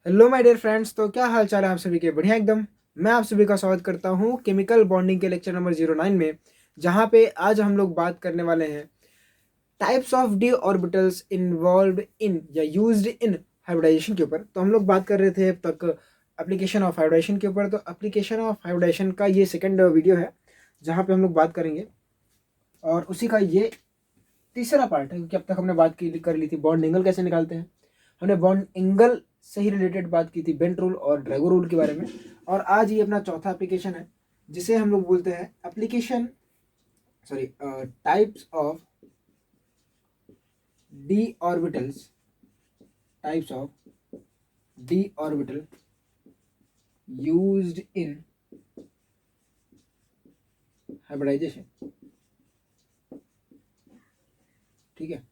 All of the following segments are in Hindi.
Hello my dear friends. तो क्या हाल चाल है आप सभी के? बढ़िया एकदम। मैं आप सभी का स्वागत करता हूँ केमिकल बॉन्डिंग के लेक्चर नंबर 09 में, जहाँ पे आज हम लोग बात करने वाले हैं types of D orbitals involve in या यूज्ड इन हाइब्रिडाइजेशन के ऊपर। तो हम लोग बात कर रहे थे अब तक एप्लीकेशन ऑफ हाइब्रिडाइजेशन के ऊपर। तो एप्लीकेशन ऑफ हाइब्रिडाइजेशन का ये सेकंड वीडियो है जहाँ पे हम लोग बात करेंगे, और उसी का ये तीसरा पार्ट है, क्योंकि अब तक हमने बात कर ली थी बॉन्ड एंगल कैसे निकालते हैं। हमने बॉन्ड एंगल से ही रिलेटेड बात की थी बेंट रूल और ड्रैगो रूल के बारे में। और आज ये अपना चौथा एप्लीकेशन है, जिसे हम लोग बोलते हैं application types of D orbitals, types of D orbital used in hybridization. ठीक है,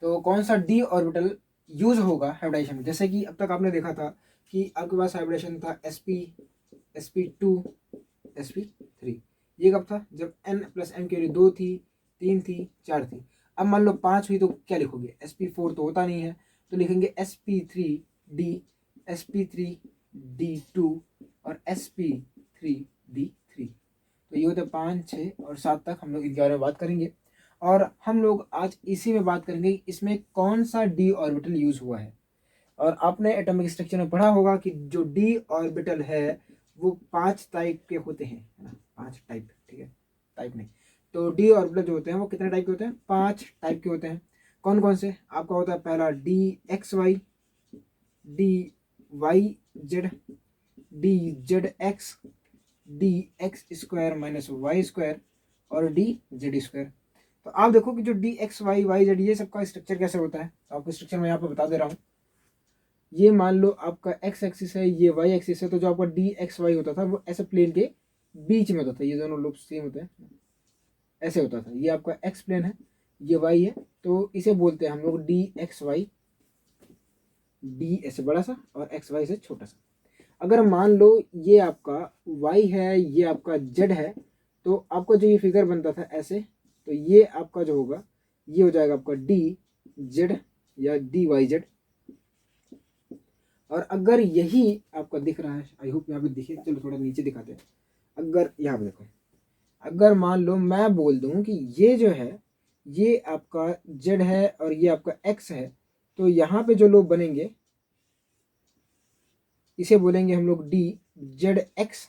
तो कौन सा डी ऑर्बिटल यूज होगा हाइब्रिडाइजेशन में? जैसे कि अब तक आपने देखा था कि आपके पास हाइब्रिडेशन था sp2 sp3। ये कब था? जब n प्लस m की वैल्यू 2 थी, 3 थी, 4 थी। अब मान लो 5 हुई तो क्या लिखोगे? sp4 तो होता नहीं है, तो लिखेंगे sp3d, sp3d2 और sp3d3। तो ये होते 5, 6 और 7 तक हम लोग इनके बारे में बात करेंगे। और हम लोग आज इसी में बात करेंगे कि इसमें कौन सा डी ऑर्बिटल यूज हुआ है। और आपने एटॉमिक स्ट्रक्चर में पढ़ा होगा कि जो डी ऑर्बिटल है वो 5 टाइप के होते हैं, है ना? 5 टाइप, ठीक है, टाइप नहीं। तो डी ऑर्बिटल जो होते हैं वो कितने टाइप के होते हैं? 5 टाइप के होते हैं। कौन कौन से? आपका होता है पहला D X Y, D Y Z, D Z X, D X square minus Y square और डी जेड स्क्वायर। तो आप देखो कि जो D X Y Y Z ये सबका स्ट्रक्चर कैसे होता है। तो आपको स्ट्रक्चर मैं यहाँ पे बता दे रहा हूँ। ये मान लो आपका एक्स एक्सिस है, ये वाई एक्सिस है। तो जो आपका डी एक्स वाई होता था वो ऐसे प्लेन के बीच में होता था। ये दोनों लोग सेम होते हैं, ऐसे होता था। ये आपका एक्स प्लेन है, ये वाई है, तो इसे बोलते हैं हम लोग डी एक्स वाई। डी ऐसे बड़ा सा और एक्स वाई से छोटा सा। अगर मान लो ये आपका y है, ये आपका z है, तो आपका जो ये फिगर बनता था ऐसे, तो ये आपका जो होगा ये हो जाएगा आपका डी जेड या डी वाई जेड। और अगर यही आपका दिख रहा है, आई होप यहाँ पे दिखे, चलो थोड़ा नीचे दिखाते हैं। अगर यहाँ पे देखो, अगर मान लो मैं बोल दूं कि ये जो है ये आपका z है और ये आपका x है, तो यहाँ पे जो लोग बनेंगे इसे बोलेंगे हम लोग डी जेड एक्स।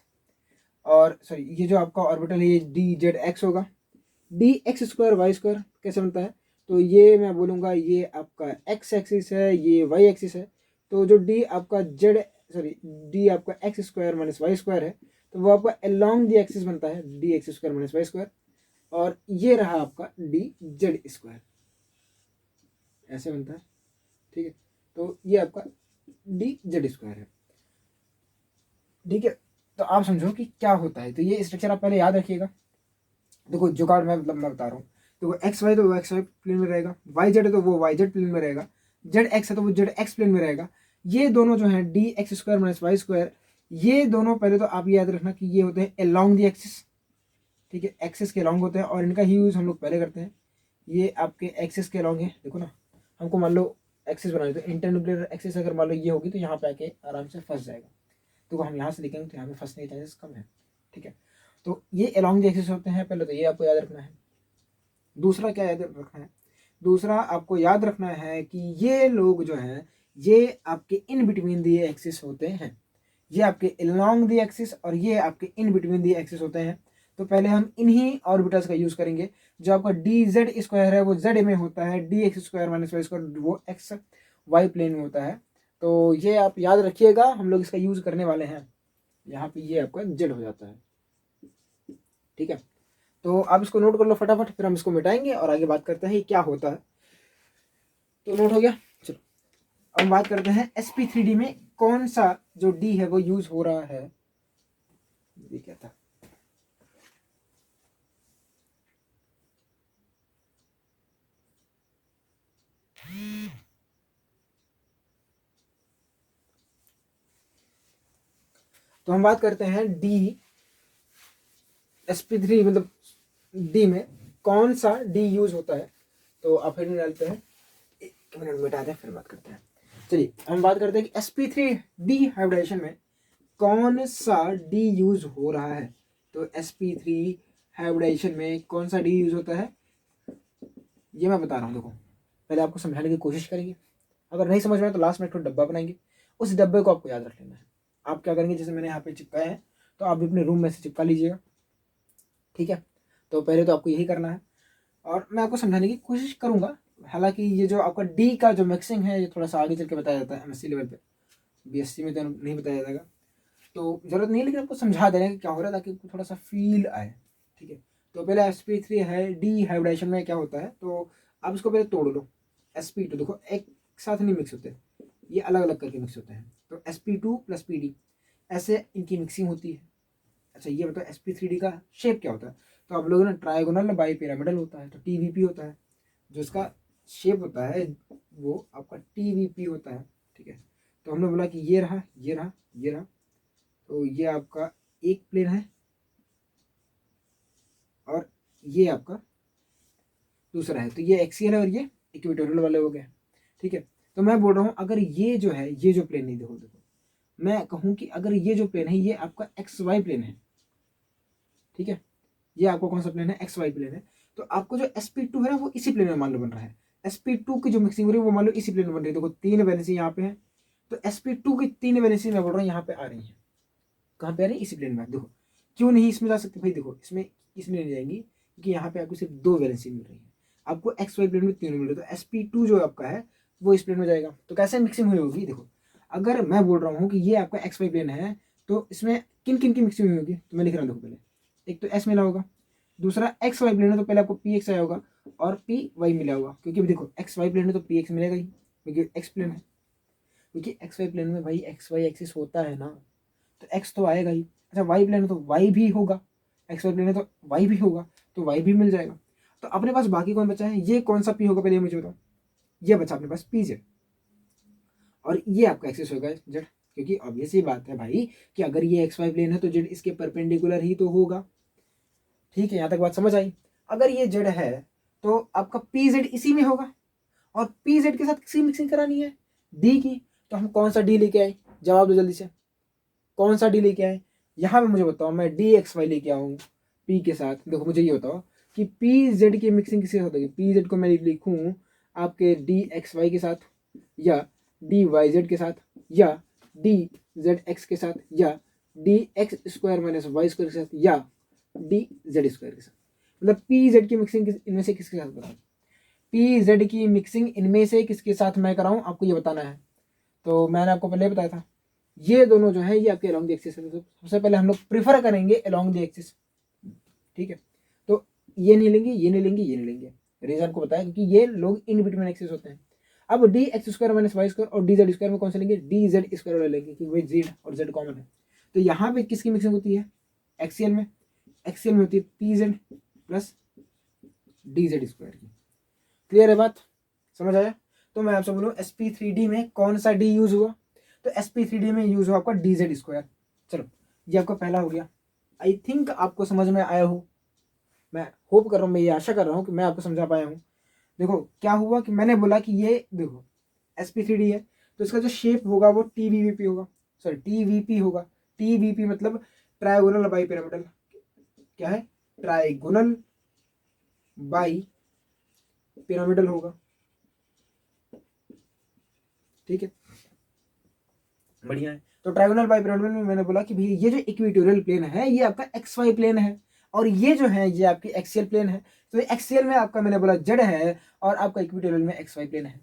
और सॉरी, ये जो आपका ऑर्बिटल है ये डी जेड एक्स होगा। D X square Y square कैसे बनता है? तो ये मैं बोलूँगा ये आपका एक्स एक्सिस है, ये वाई एक्सिस है। तो जो डी आपका जेड सॉरी डी आपका X square minus Y square है, तो वो आपका अलोंग दी एक्सिस बनता है D X square minus Y square. और ये रहा आपका डी जेड स्क्वायर, ऐसे बनता है। ठीक है, तो ये आपका डी जेड स्क्वायर है। ठीक है, तो आप समझो कि क्या होता है। तो ये स्ट्रक्चर आप पहले याद रखिएगा। देखो जुगाड़ मैं बता रहा हूँ। देखो एक्स वाई तो वो एक्स वाई प्लेन में रहेगा, वाई जेड है तो वो वाई जेड प्लेन में रहेगा, जेड एक्स है तो वो जेड एक्स प्लेन में रहेगा। ये दोनों जो है D X square minus Y square, ये दोनों पहले तो आप याद रखना कि ये होते हैं अलोंग दी एक्सिस। ठीक है, एक्सिस के अलोंग होते हैं और इनका ही यूज हम लोग पहले करते हैं। ये आपके एक्सिस के अलोंग है। देखो ना, हमको मान लो एक्सिस बनानी, तो इंटरन्यूक्लियर एक्सिस अगर मान लो ये होगी तो यहाँ पे आके आराम से फंस जाएगा। तो हम यहाँ से देखेंगे तो यहाँ पे फंसने के चांसेस कम है। ठीक है, तो ये अलोंग द एक्सिस होते हैं पहले, तो ये आपको याद रखना है। दूसरा क्या याद रखना है? दूसरा आपको याद रखना है कि ये लोग जो हैं ये आपके इन बिटवीन दी एक्सिस होते हैं। ये आपके अलोंग दी एक्सिस और ये आपके इन बिटवीन दी एक्सिस होते हैं। तो पहले हम इन्हीं ऑर्बिटल्स का यूज करेंगे। जो आपका डी जेड स्क्वायर है वो जेड में होता है, D X square minus Y square वो एक्स वाई प्लेन में होता है। तो ये आप याद रखिएगा, हम लोग इसका यूज करने वाले हैं। यहाँ पे ये आपका जेड हो जाता है। ठीक है, तो आप इसको नोट कर लो फटाफट, फिर हम इसको मिटाएंगे और आगे बात करते हैं ये क्या होता है। तो नोट हो गया। चलो अब हम बात करते हैं sp3d में कौन सा जो डी है वो यूज हो रहा है। ये क्या था? तो हम बात करते हैं डी sp3 मतलब डी में कौन सा डी यूज होता है। तो आप हेडिंग डालते हैं, 1 मिनट मिटा दें फिर बात करते हैं। चलिए हम बात करते हैं कि sp3d हाइब्रिडाइजेशन में कौन सा डी यूज हो रहा है। तो sp3 हाइब्रिडाइजेशन में कौन सा डी यूज होता है ये मैं बता रहा हूँ। देखो पहले आपको समझाने की कोशिश करेंगे, अगर नहीं समझ में आए तो लास्ट में एक डब्बा बनाएंगे, उस डब्बे को आपको याद रख लेना है। आप क्या करेंगे, जैसे मैंने यहाँ पे चिपकाया है तो आप भी अपने रूम में से चिपका लीजिएगा, ठीक है। तो पहले तो आपको यही करना है और मैं आपको समझाने की कोशिश करूँगा। हालांकि ये जो आपका डी का जो मिक्सिंग है ये थोड़ा सा आगे चल के बताया जाता है एमएससी लेवल पे, बीएससी में तो नहीं बताया जाएगा, तो ज़रूरत नहीं है, लेकिन आपको समझा देना कि क्या हो रहा है ताकि आपको थोड़ा सा फील आए, ठीक है। तो पहले sp3 है डी हाइब्रिडाइजेशन में क्या होता है, तो आप इसको पहले तोड़ लो। sp2 देखो एक साथ नहीं मिक्स होते, ये अलग अलग करके मिक्स होते हैं। तो sp2 प्लस pd ऐसे इनकी मिक्सिंग होती है। अच्छा ये बताओ sp3d का शेप क्या होता है, तो आप लोगों ने ट्राइगोनल बाई पिरामिडल होता है, तो टीवीपी होता है। जो इसका शेप होता है वो आपका टीवीपी होता है, ठीक है। तो हमने बोला कि ये रहा ये रहा ये रहा, तो ये आपका एक प्लेन है और ये आपका दूसरा है, तो ये एक्सियल है और ये इक्वेटोरियल वाले हो गए, ठीक है। तो मैं बोल रहा हूँ अगर ये जो है ये जो प्लेन नहीं, देखो देखो मैं कहूँ कि अगर ये जो प्लेन है ये आपका एक्स वाई प्लेन है, ठीक है। ये आपको कौन सा प्लेन है, एक्स वाई प्लेन है। तो आपको जो sp2 है ना वो इसी प्लेन में मान लो बन रहा है। sp2 की जो मिक्सिंग हो रही है वो मान लो इसी प्लेन में बन रही है। देखो तीन वैलेंसी यहाँ पे है, तो sp2 की तीन वैलेंसी मैं बोल रहा हूँ यहाँ पे आ रही है। कहाँ पे आ रही है, इसी प्लेन में। देखो क्यों नहीं इसमें जा सकते भाई, देखो इसमें नहीं जाएंगी क्योंकि यहाँ पे आपको सिर्फ दो वैलेंसी मिल रही है, आपको एक्स वाई प्लेन में तीनों मिल रही है। तो sp2 जो आपका है वो इस प्लेन में जाएगा। तो कैसे मिक्सिंग हुई होगी, देखो अगर मैं बोल रहा हूँ कि ये आपका एक्स वाई प्लेन है तो इसमें किन किन की मिक्सिंग हुई होगी, तो मैं लिख रहा हूँ। देखो पहले एक तो एस मिला होगा, दूसरा एक्स वाई प्लेन है तो पहले आपको पी एक्स आया होगा और पी वाई मिला होगा, क्योंकि देखो एक्स वाई प्लेन है तो पी एक्स मिलेगा ही क्योंकि एक्स प्लेन है, क्योंकि एक्स वाई प्लेन में भाई एक्स वाई एक्सिस होता है ना, तो एक्स तो आएगा ही। अच्छा वाई प्लेन है तो वाई भी होगा, एक्स वाई प्लेन है तो वाई भी होगा, तो वाई भी मिल जाएगा। तो अपने पास बाकी कौन बचा है, ये कौन सा पी होगा पहले मुझे बताओ, ये बचा अपने पास पी जेड, और ये आपका एक्सिस होगा जेड, क्योंकि ऑब्वियस ही बात है भाई कि अगर ये एक्स वाई प्लेन है तो जेड इसके परपेंडिकुलर ही तो होगा, ठीक है। यहाँ तक बात समझ आई। अगर ये जेड है तो आपका पी जेड इसी में होगा, और पी जेड के साथ किसी मिक्सिंग करानी है डी की, तो हम कौन सा डी लेके आए, जवाब दो जल्दी से, कौन सा डी लेके आए। यहाँ पे मुझे बताओ, मैं डी एक्स वाई लेके आऊँ पी के साथ, देखो मुझे ये बताओ कि पी जेड की मिक्सिंग किसके साथ होगी। पी जेड को मैं लिखूँ आपके डी एक्स वाई के साथ, या डी वाई जेड के साथ, या डी जेड एक्स के साथ, या D X square minus Y square के साथ, या डी जेड स्क्वायर के साथ। मतलब पी जेड की मिक्सिंग इनमें से किसके साथ बताओ, पी जेड की मिक्सिंग इनमें से किसके साथ मैं कराऊँ, आपको ये बताना है। तो मैंने आपको पहले बताया था ये दोनों जो है ये आपके अलॉन्ग द एक्सिस है, तो सबसे पहले हम लोग प्रीफर करेंगे अलॉन्ग द एक्सिस, ठीक है। तो ये नहीं लेंगे ये नहीं लेंगे ये नहीं लेंगे, रीजन को बताया क्योंकि ये लोग इन बिटवीन एक्सिस होते हैं। अब D X square minus Y square और डी जेड स्क्वायर में कौन से लेंगे, डी जेड स्क्वायर वाले लेंगे क्योंकि भाई जेड और जेड कॉमन है। तो यहाँ पे किसकी मिक्सिंग होती है, एक्सियल में, एक्सियल में होती है P Z plus D Z square की। क्लियर है बात, समझ आया। तो मैं आपसे बोलूँ sp3d में कौन सा डी यूज हुआ, तो sp3d में यूज हुआ आपका डी जेड स्क्वायर। चलो ये आपका पहला हो गया। आई थिंक आपको समझ में आया हो, मैं होप कर रहा हूँ, मैं ये आशा कर रहा हूँ कि मैं आपको समझा पाया हूँ। देखो क्या हुआ कि मैंने बोला कि ये देखो sp3d है तो इसका जो शेप होगा वो tvp होगा, सॉरी tvp होगा। tvp मतलब ट्राइगोनल बाई पिरामिडल, क्या है, ट्राइगोनल बाई पिरामिडल होगा, ठीक है, बढ़िया है। तो ट्राइगोनल बाई पिरामिडल में मैंने बोला कि भैया ये जो इक्वेटोरियल प्लेन है ये आपका एक्स वाई प्लेन है, और ये जो है ये आपकी एक्सियल प्लेन है। तो एक्सियल में आपका मैंने बोला जेड है और आपका इक्वेटोरियल में एक्स वाई प्लेन है।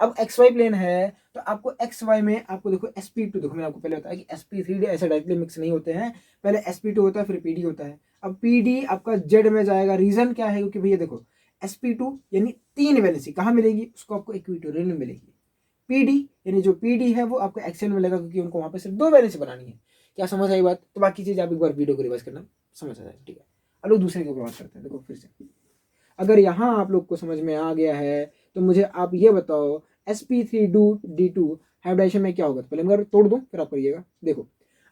अब एक्स वाई प्लेन है तो आपको एक्स वाई में आपको देखो sp2, देखो मैंने आपको पहले बताया कि sp3d ऐसे डायरेक्टली मिक्स नहीं होते हैं, पहले sp2 होता है फिर pd होता है। अब pd आपका जेड में जाएगा, रीजन क्या है, क्योंकि भैया देखो sp2 यानी तीन वैलेंसी कहाँ मिलेगी, उसको आपको इक्वेटोरियल में मिलेगी। पीडी यानी जो पीडी है वो आपको एक्सेल में मिलेगा क्योंकि उनको वहां पे सिर्फ दो वैलेंसी बनानी है। क्या समझ आई बात, तो बाकी चीज आप एक बार वीडियो को रिवाइज करना, समझ आ जाएगा, ठीक है। अब लोग दूसरे के ऊपर बात करते हैं। देखो फिर से अगर यहाँ आप लोग को समझ में आ गया है तो मुझे आप ये बताओ sp3d2 हाइब्रिडाइजेशन में क्या होगा। तो पहले मैं तोड़ दूं फिर आप करिएगा। देखो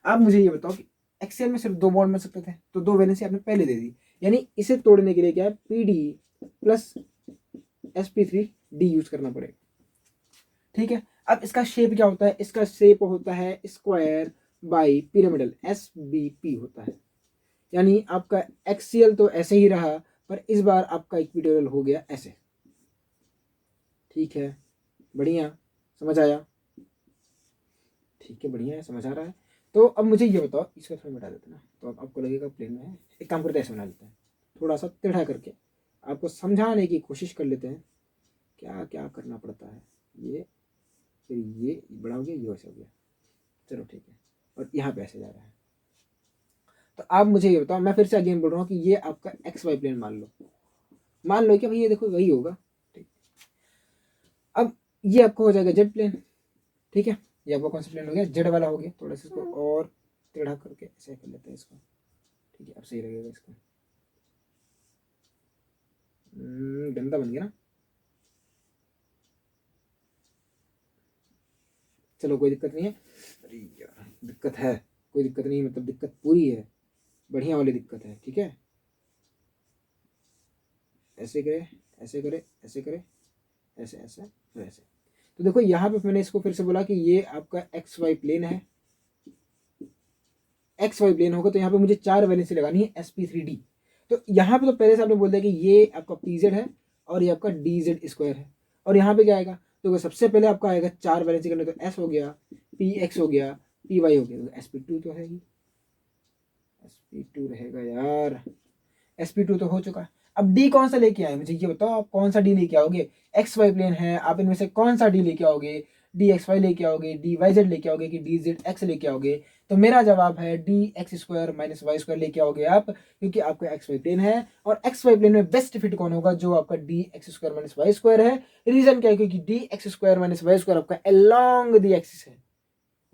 आप मुझे ये बताओ कि एक्सेल में सिर्फ दो बॉन्ड बन सकते थे तो दो वैलेंसी आपने पहले दे दी, यानी इसे तोड़ने के लिए क्या है, pd प्लस sp3d यूज करना पड़ेगा, ठीक है। अब इसका शेप क्या होता है, इसका शेप होता है स्क्वायर बाई पिरामिडल, SBP होता है। यानी आपका एक्सियल तो ऐसे ही रहा, पर इस बार आपका इक्वेटोरियल हो गया ऐसे। ठीक है, बढ़िया, समझ आया? ठीक है, बढ़िया है, समझ आ रहा है। तो अब मुझे ये बताओ, इसका थोड़ा मिटा देते ना, तो अब आपको लगेगा प्लेन में है। एक काम करते हैं, ऐसे बना लेते हैं, थोड़ा सा टेढ़ा करके आपको समझाने की कोशिश कर लेते हैं क्या क्या करना पड़ता है। ये फिर ये बड़ा हो गया, ये वैसे हो गया, चलो ठीक है। और यहाँ पे ऐसे जा रहा है। तो आप मुझे ये बताओ, मैं फिर से अगेन बोल रहा हूँ कि ये आपका एक्स वाई प्लेन मान लो कि भाई ये देखो वही होगा। ठीक, अब ये आपको हो जाएगा जेड प्लेन। ठीक है, ये आपका कौन सा प्लेन हो गया, जेड वाला हो गया। थोड़ा सा इसको और टेढ़ा करके ऐसे कर लेते हैं इसको। ठीक है, अब सही लगेगा इसको। गंदा बन गया ना, चलो कोई दिक्कत नहीं है। अरे यार दिक्कत है, कोई दिक्कत नहीं, मतलब दिक्कत पूरी है, बढ़िया वाली दिक्कत है। ठीक है, ऐसे करे, ऐसे करे, ऐसे करे, ऐसे ऐसे फिर ऐसे। तो देखो यहाँ पे मैंने इसको फिर से बोला कि ये आपका एक्स वाई प्लेन है। एक्स वाई प्लेन होगा तो यहाँ पे मुझे 4 वैलेंसी लगानी है sp3d। तो यहाँ पे तो पहले से आपने बोल दिया कि ये आपका pz है और ये आपका dz स्क्वायर है। और यहाँ पे क्या आएगा, तो सबसे पहले आपका आएगा 4 वैलेंसी करने, तो s हो गया, px हो गया, py हो गया, तो sp2 तो है ही, sp2 रहेगा यार, sp2 तो हो चुका। अब d कौन सा लेके आए, मुझे ये बताओ, आप कौन सा d लेके आओगे। एक्स वाई प्लेन है, आप इनमें से कौन सा d लेके आओगे, डी एक्स वाई लेके आओगे, डी वाई जेड लेके आओगे कि डी जेड एक्स लेके आओगे। तो मेरा जवाब है D X square minus Y square लेके आओगे आप, क्योंकि आपका एक्स वाई प्लेन है। और एक्स वाई प्लेन में बेस्ट फिट कौन होगा, जो आपका D X square minus Y square है। रीजन क्या है, क्योंकि D X square minus Y square आपका अलोंग द एक्सिस है,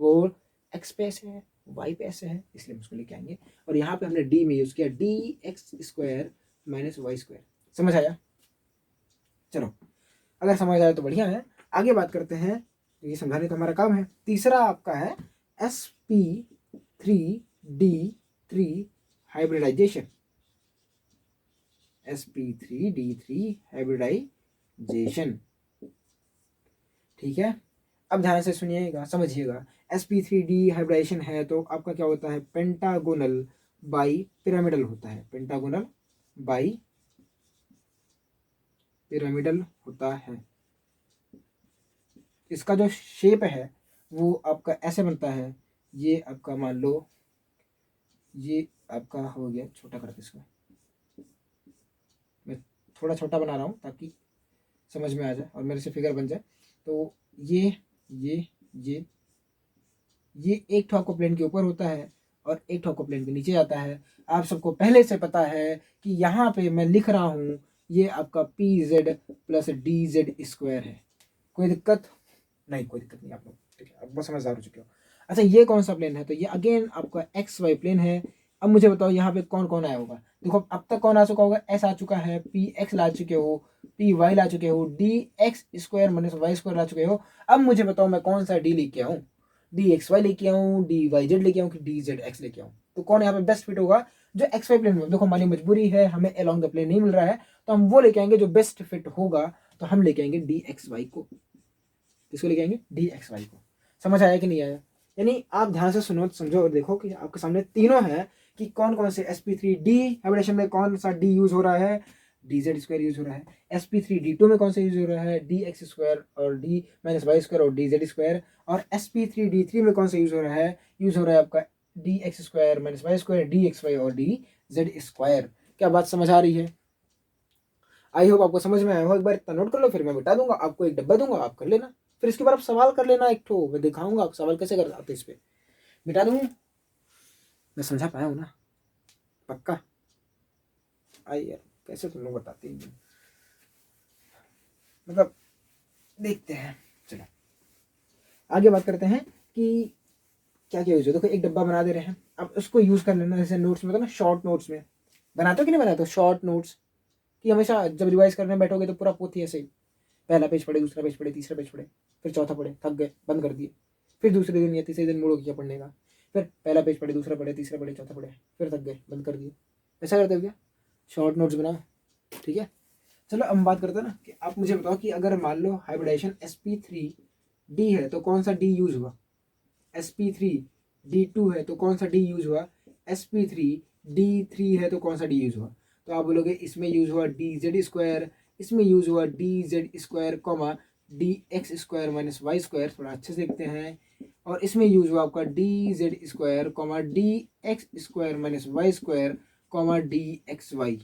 वो एक्स पे ऐसे है, वाई पे ऐसे है, इसलिए हम उसको लेके आएंगे। और यहाँ पे हमने डी में यूज किया D X square minus Y square. समझ आया? चलो, अगर समझ आया तो बढ़िया है। आगे बात करते हैं, ये समझाने तो हमारा काम है। तीसरा आपका है sp3d3 हाइब्रिडाइजेशन। sp3d3 hybridisation. ठीक है, अब ध्यान से सुनिएगा, समझिएगा। sp3d हाइब्रिडाइजेशन है तो आपका क्या होता है, पेंटागोनल बाई पिरामिडल होता है, पेंटागोनल बाई पिरामिडल होता है। इसका जो शेप है वो आपका ऐसे बनता है, ये आपका मान लो, ये आपका हो गया, छोटा करके इसको मैं थोड़ा छोटा बना रहा हूँ ताकि समझ में आ जाए और मेरे से फिगर बन जाए। तो ये ये ये एक ठो आपको प्लेन के ऊपर होता है और एक ठो आपको प्लेन के नीचे जाता है। आप सबको पहले से पता है कि यहाँ पे मैं लिख रहा हूँ ये आपका P Z plus D Z square है। कोई दिक्कत नहीं, कोई दिक्कत नहीं आप लोग, ठीक है, अब बहुत समझदार हो चुके हो। अच्छा, ये कौन सा प्लेन है, तो ये अगेन आपका एक्स वाई प्लेन है। अब मुझे बताओ यहाँ पे कौन कौन आया होगा। देखो अब तक कौन आ चुका होगा, एस आ चुका है, पी एक्स ला चुके हो, पी वाई ला चुके हो, D X square minus Y square ला चुके हो। अब मुझे बताओ मैं कौन सा डी लेके आऊँ, डी एक्स वाई लेके आऊँ, डी वाई जेड लेके आऊँ कि डी जेड एक्स लेके आऊँ। तो कौन यहाँ पे बेस्ट फिट होगा, जो एक्स वाई प्लेन में। देखो हमारी मजबूरी है, हमें अलॉन्ग द प्लेन नहीं मिल रहा है, तो हम वो लेके आएंगे जो बेस्ट फिट होगा। तो हम लेके आएंगे डी एक्स वाई को। किसको लेके आएंगे, डी एक्स वाई को। समझ आया कि नहीं आया? यानी आप ध्यान से सुनो, समझो और देखो कि आपके सामने तीनों है कि कौन कौन से sp3d हाइब्रिडेशन में कौन सा d यूज हो रहा है, dz स्क्वायर यूज हो रहा है। sp3d2 में कौन सा यूज हो रहा है, डी एक्स स्क्वायर और डी माइनस वाई स्क्वायर और डी जेड स्क्वायर। और sp3d3 में कौन सा यूज हो रहा है, यूज हो रहा है आपका D X square minus Y square, D X Y और डी जेड स्क्वायर। क्या बात समझ आ रही है? आई होप आपको समझ में आया हो। एक बार इतना नोट कर लो, फिर मैं बता दूंगा आपको, एक डब्बा दूंगा, आप कर लेना। फिर इसके बाद आप सवाल कर लेना, एक ठो मैं दिखाऊंगा आप सवाल कैसे कर आते, इस पे मिटा दूंगा। मैं समझा पाया हूँ ना, पक्का? आई यार, कैसे तुम लोग बताते हैं, मतलब देखते हैं। चलो आगे बात करते हैं कि क्या क्या यूज है। देखो एक डब्बा बना दे रहे हैं, अब उसको यूज कर लेना। जैसे नोट्स में होता है ना, शॉर्ट नोट्स में बनाते हो कि नहीं बनाते हो शॉर्ट नोट्स, कि हमेशा जब रिवाइज करने बैठोगे तो पूरा पोथी ऐसे ही, पहला पेज पढ़े, दूसरा पेज पढ़े, तीसरा पेज पढ़े, फिर चौथा पढ़े, थक गए, बंद कर दिए। फिर दूसरे दिन या तीसरे दिन मूड हो गया पढ़ने का, फिर पहला पेज पढ़े, दूसरा पढ़े, तीसरा पढ़े, चौथा पढ़े, फिर थक गए, बंद कर दिए। ऐसा करते हो क्या? शॉर्ट नोट्स बनाओ, ठीक है। चलो अब हम बात करते हैं ना कि आप मुझे बताओ कि अगर मान लो हाइब्रिडाइजेशन sp3 डी है तो कौन सा डी यूज हुआ, sp3। D2 है तो कौन सा डी यूज हुआ, sp3। D3 है तो कौन सा डी यूज हुआ, तो आप बोलोगे इसमें यूज हुआ dz², इसमें यूज हुआ dz², dx² minus Y square, थोड़ा अच्छे से देखते हैं, और इसमें यूज हुआ आपका dz², dx² minus Y square, dxy,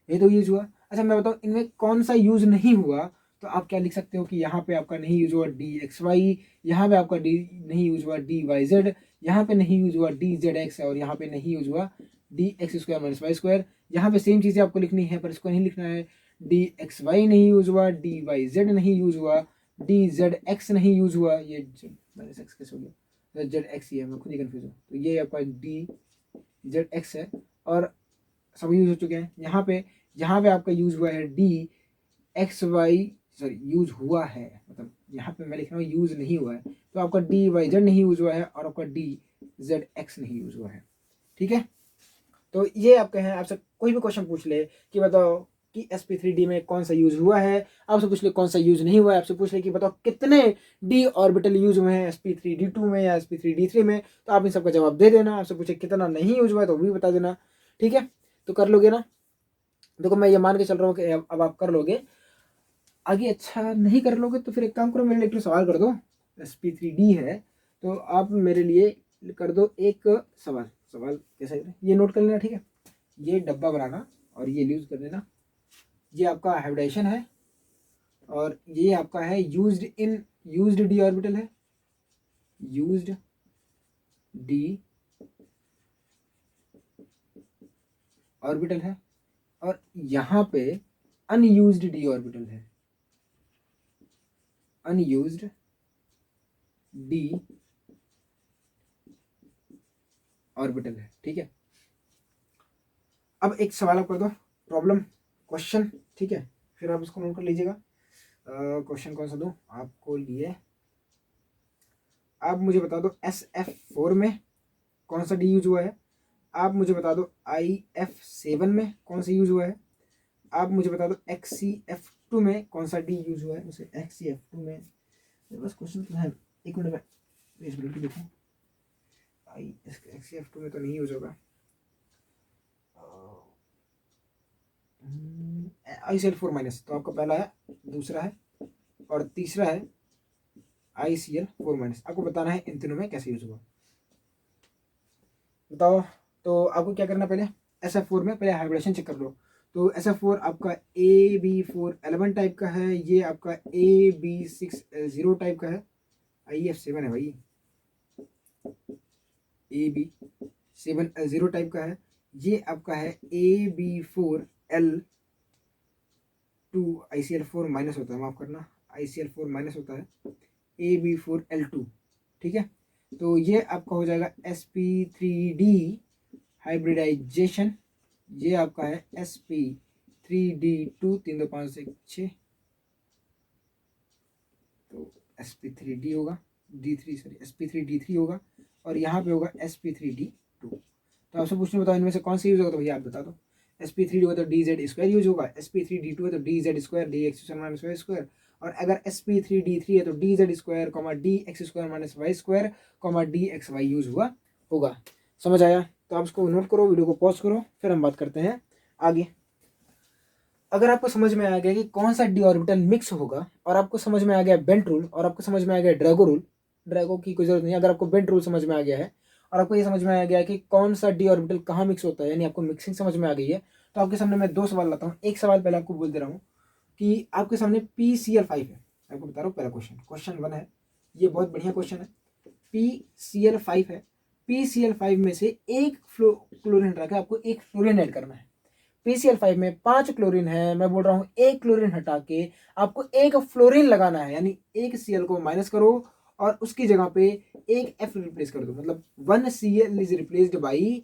ये तो यूज हुआ। अच्छा मैं बताऊँ इनमें कौन सा यूज नहीं हुआ, तो आप क्या लिख सकते हो कि यहाँ पे आपका नहीं यूज हुआ dxy, यहाँ पे आपका डी नहीं यूज हुआ dyz, यहाँ पे नहीं यूज हुआ dzx, और यहाँ पे नहीं यूज हुआ dx² माइनस वाई स्क्वायर। यहाँ पे सेम चीज़ें आपको लिखनी है पर इसको नहीं लिखना है, dxy नहीं यूज हुआ, dyz नहीं यूज हुआ, dzx नहीं यूज हुआ, ये माइनस एक्स कैसे हो गया, zx ही है, मैं खुद ही कन्फ्यूज हूँ। तो ये आपका dzx है और सब यूज हो चुके हैं। यहाँ पे आपका यूज हुआ है dxy, सॉरी यूज हुआ है, मतलब यहाँ पे मैं लिख रहा हूँ यूज नहीं हुआ है, तो आपका dyz नहीं यूज हुआ है और आपका dzx नहीं यूज हुआ है। ठीक है, तो ये आपके हैं। आपसे कोई भी क्वेश्चन पूछ ले कि बताओ कि sp3d में कौन सा यूज हुआ है, आपसे पूछ ले कौन सा यूज नहीं हुआ है, आपसे पूछ ले कि बताओ कितने d ऑर्बिटल यूज हुए हैं sp3d2 में या sp3d3 में, तो आप इन सबका जवाब दे देना। आपसे पूछे कितना नहीं यूज हुआ है तो भी बता देना। ठीक है, तो कर लोगे ना, देखो मैं ये मान के चल रहा हूँ कि अब आप कर लोगे। आगे अच्छा नहीं कर लोगे तो फिर एक काम करो, मेरे लिए एक सवाल कर दो। sp3d है तो आप मेरे लिए कर दो एक सवाल। सवाल कैसा है ये नोट कर लेना। ठीक है, ये डब्बा बनाना और ये यूज कर देना। ये आपका हाइब्रिडाइजेशन है और ये आपका है यूज्ड डी ऑर्बिटल है, यूज्ड डी ऑर्बिटल है, और यहाँ पे अनयूज्ड डी ऑर्बिटल है, अनयूज्ड डी ऑर्बिटल है। ठीक है, अब एक सवाल आप कर दो, प्रॉब्लम क्वेश्चन। ठीक है, फिर आप इसको नोट कर लीजिएगा। क्वेश्चन कौन सा दूं आपको लिए, आप मुझे बता दो SF4 में कौन सा डी यूज हुआ है, आप मुझे बता दो IF7 में कौन सा यूज हुआ है, आप मुझे बता दो XCF2 में कौन सा डी यूज हुआ है। उसे XCF2 में बस क्वेश्चन तो है, एक मिनट में इस मिनट की देखूँ, XCF2 में तो नहीं यूज होगा। ICL4 माइनस तो आपका पहला है, दूसरा है और तीसरा है ICL4 माइनस। आपको बताना है इन तीनों में कैसे यूज हुआ, बताओ। तो आपको क्या करना, पहले SF4 में पहले हाइब्रिडेशन चेक कर लो। तो SF4 आपका AB411 टाइप का है, ये आपका AB60 टाइप का है, IF7 है भाई, AB7 टाइप का है। ये आपका है AB4L2, ICL4 माइनस होता है, माफ करना, ICL4 माइनस होता है, AB4L2। ठीक है, तो ये आपका हो जाएगा sp3d हाइब्रिडाइजेशन, ये आपका है sp3d2 3 2 5 1 6, तो sp3d होगा d3, सॉरी sp3d3 होगा, और यहाँ पे होगा sp3d2। तो आपसे पूछने बताओ इनमें से कौन सा यूज होगा, तो भैया आप बता दो। sp3d होगा तो dz² यूज होगा, sp3d2 है तो dz² dx² minus Y square, और अगर sp3d3 है तो dz² dx² minus Y square dxy use हुआ होगा। समझ आया? तो आप इसको नोट करो, वीडियो को पॉज करो, फिर हम बात करते हैं आगे। अगर आपको समझ में आ गया कि कौन सा डी ऑर्बिटल मिक्स होगा, और आपको समझ में आ गया बेंट रूल, और आपको समझ में आ गया ड्रैगो रूल, ड्रैगो की कोई जरूरत नहीं, अगर आपको बेंट रूल समझ में आ गया है और आपको ये समझ में आ गया कि कौन सा डी ऑर्बिटल कहाँ मिक्स होता है, यानी आपको मिक्सिंग समझ में आ गई है, तो आपके सामने मैं दो सवाल लाता हूँ। एक सवाल पहले आपको बोल दे रहा हूँ कि आपके सामने PCl5 है, आपको बता रहा हूँ पहला क्वेश्चन 1 है, ये बहुत बढ़िया क्वेश्चन है। PCl5 है, PCl5 में से एक क्लोरीन हटा के आपको एक फ्लोरीन ऐड करना है। PCl5 में 5 क्लोरीन है, मैं बोल रहा हूँ एक क्लोरीन हटा के आपको एक फ्लोरीन लगाना है, यानी एक Cl को माइनस करो और उसकी जगह पे एक F रिप्लेस कर दो, मतलब 1Cl is replaced by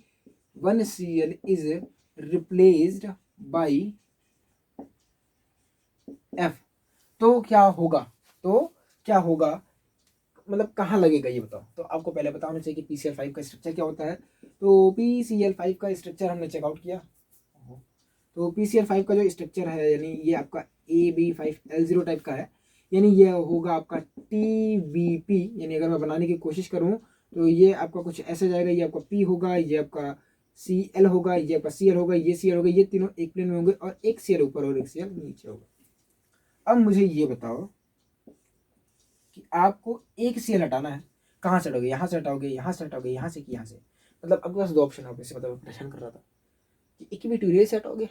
1Cl is replaced by F। तो क्या होगा, मतलब कहाँ लगेगा ये बताओ। तो आपको पहले बताना चाहिए कि PCl5 का स्ट्रक्चर क्या होता है। तो PCl5 का स्ट्रक्चर हमने चेकआउट किया, तो PCl5 का जो स्ट्रक्चर है, यानी ये आपका AB5L0 टाइप का है, यानी ये होगा आपका TBP। यानी अगर मैं बनाने की कोशिश करूँ तो ये आपका कुछ ऐसे जाएगा, ये आपका P होगा, ये आपका Cl होगा, ये आपका Cl होगा, ये Cl होगा, ये तीनों एक प्लेन में होंगे और एक Cl ऊपर और एक Cl नीचे होगा। अब मुझे ये बताओ कि आपको एक Cl हटाना है, कहाँ से हटाओगे? यहाँ से हटाओगे, यहाँ से हटाओगे, यहाँ से कि यहाँ से? मतलब आपके पास दो ऑप्शन है, वैसे मतलब परेशान कर रहा था कि इक्विटोरियल से हटाओगे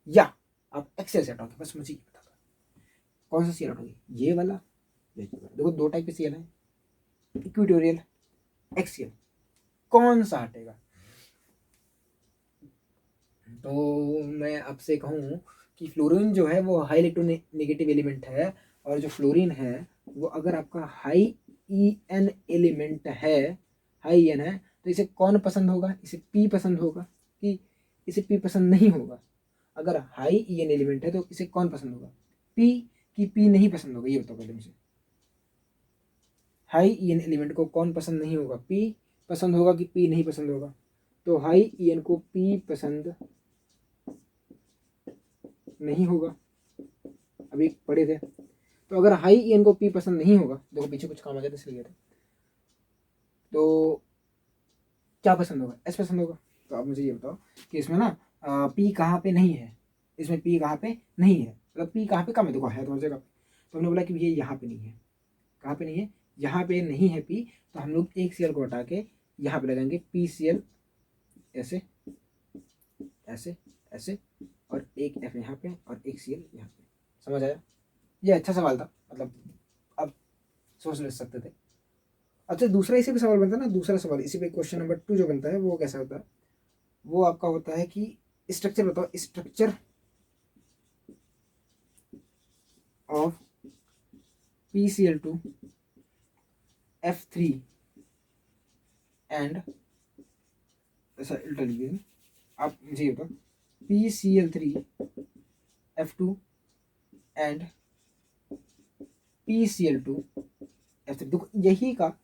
या आप एक्सेल से हटाओगे। बस मुझे ये बता दो कौन सा Cl हटाओगे, ये वाला या ये वाला? देखो दो टाइप के Cl है, इक्विटोरियल, एक्सियल, कौन सा हटेगा? तो मैं आपसे कहूँ कि फ्लोरीन जो है वो हाई इलेक्ट्रोनेगेटिव एलिमेंट है, और जो फ्लोरीन है वो अगर आपका हाई EN एलिमेंट है, हाई EN है, तो इसे कौन पसंद होगा? इसे P पसंद होगा कि इसे P पसंद नहीं होगा? अगर हाई EN एलिमेंट है तो इसे कौन पसंद होगा? P कि P नहीं पसंद होगा? ये बताओ पहले मुझे। हाई EN एलिमेंट को कौन पसंद नहीं होगा? P पसंद होगा कि P नहीं पसंद होगा? तो हाई EN को P पसंद नहीं होगा, अभी पढ़े थे। तो अगर हाई EN को P पसंद नहीं होगा, देखो पीछे कुछ काम आ जाता है इसलिए, तो क्या पसंद होगा? S पसंद होगा। तो आप मुझे ये बताओ कि इसमें ना P कहाँ पे नहीं है, इसमें P कहाँ पे नहीं है, मतलब P कहाँ पे कम है? देखो है तुम्हारी जगह पे, तो हमने बोला कि ये यहाँ पे नहीं है। कहाँ पे नहीं है? यहाँ पे नहीं है P, तो हम लोग एक Cl को हटा के यहाँ पे लगाएंगे PCl, ऐसे ऐसे ऐसे, और एक F यहाँ पे और एक Cl यहाँ पे। समझ आया? ये अच्छा सवाल था, मतलब आप सोच ले सकते थे। अच्छा दूसरा इसी पे सवाल बनता है ना, दूसरा सवाल इसी पे क्वेश्चन नंबर 2 जो बनता है वो कैसा होता है? वो आपका होता है कि स्ट्रक्चर बताओ, structure of PCl2 F3 and, ऐसा उल्टा लिखिए आप, मुझे ये बताओ PCl3 F2 and PCl2 F3। देखो यही का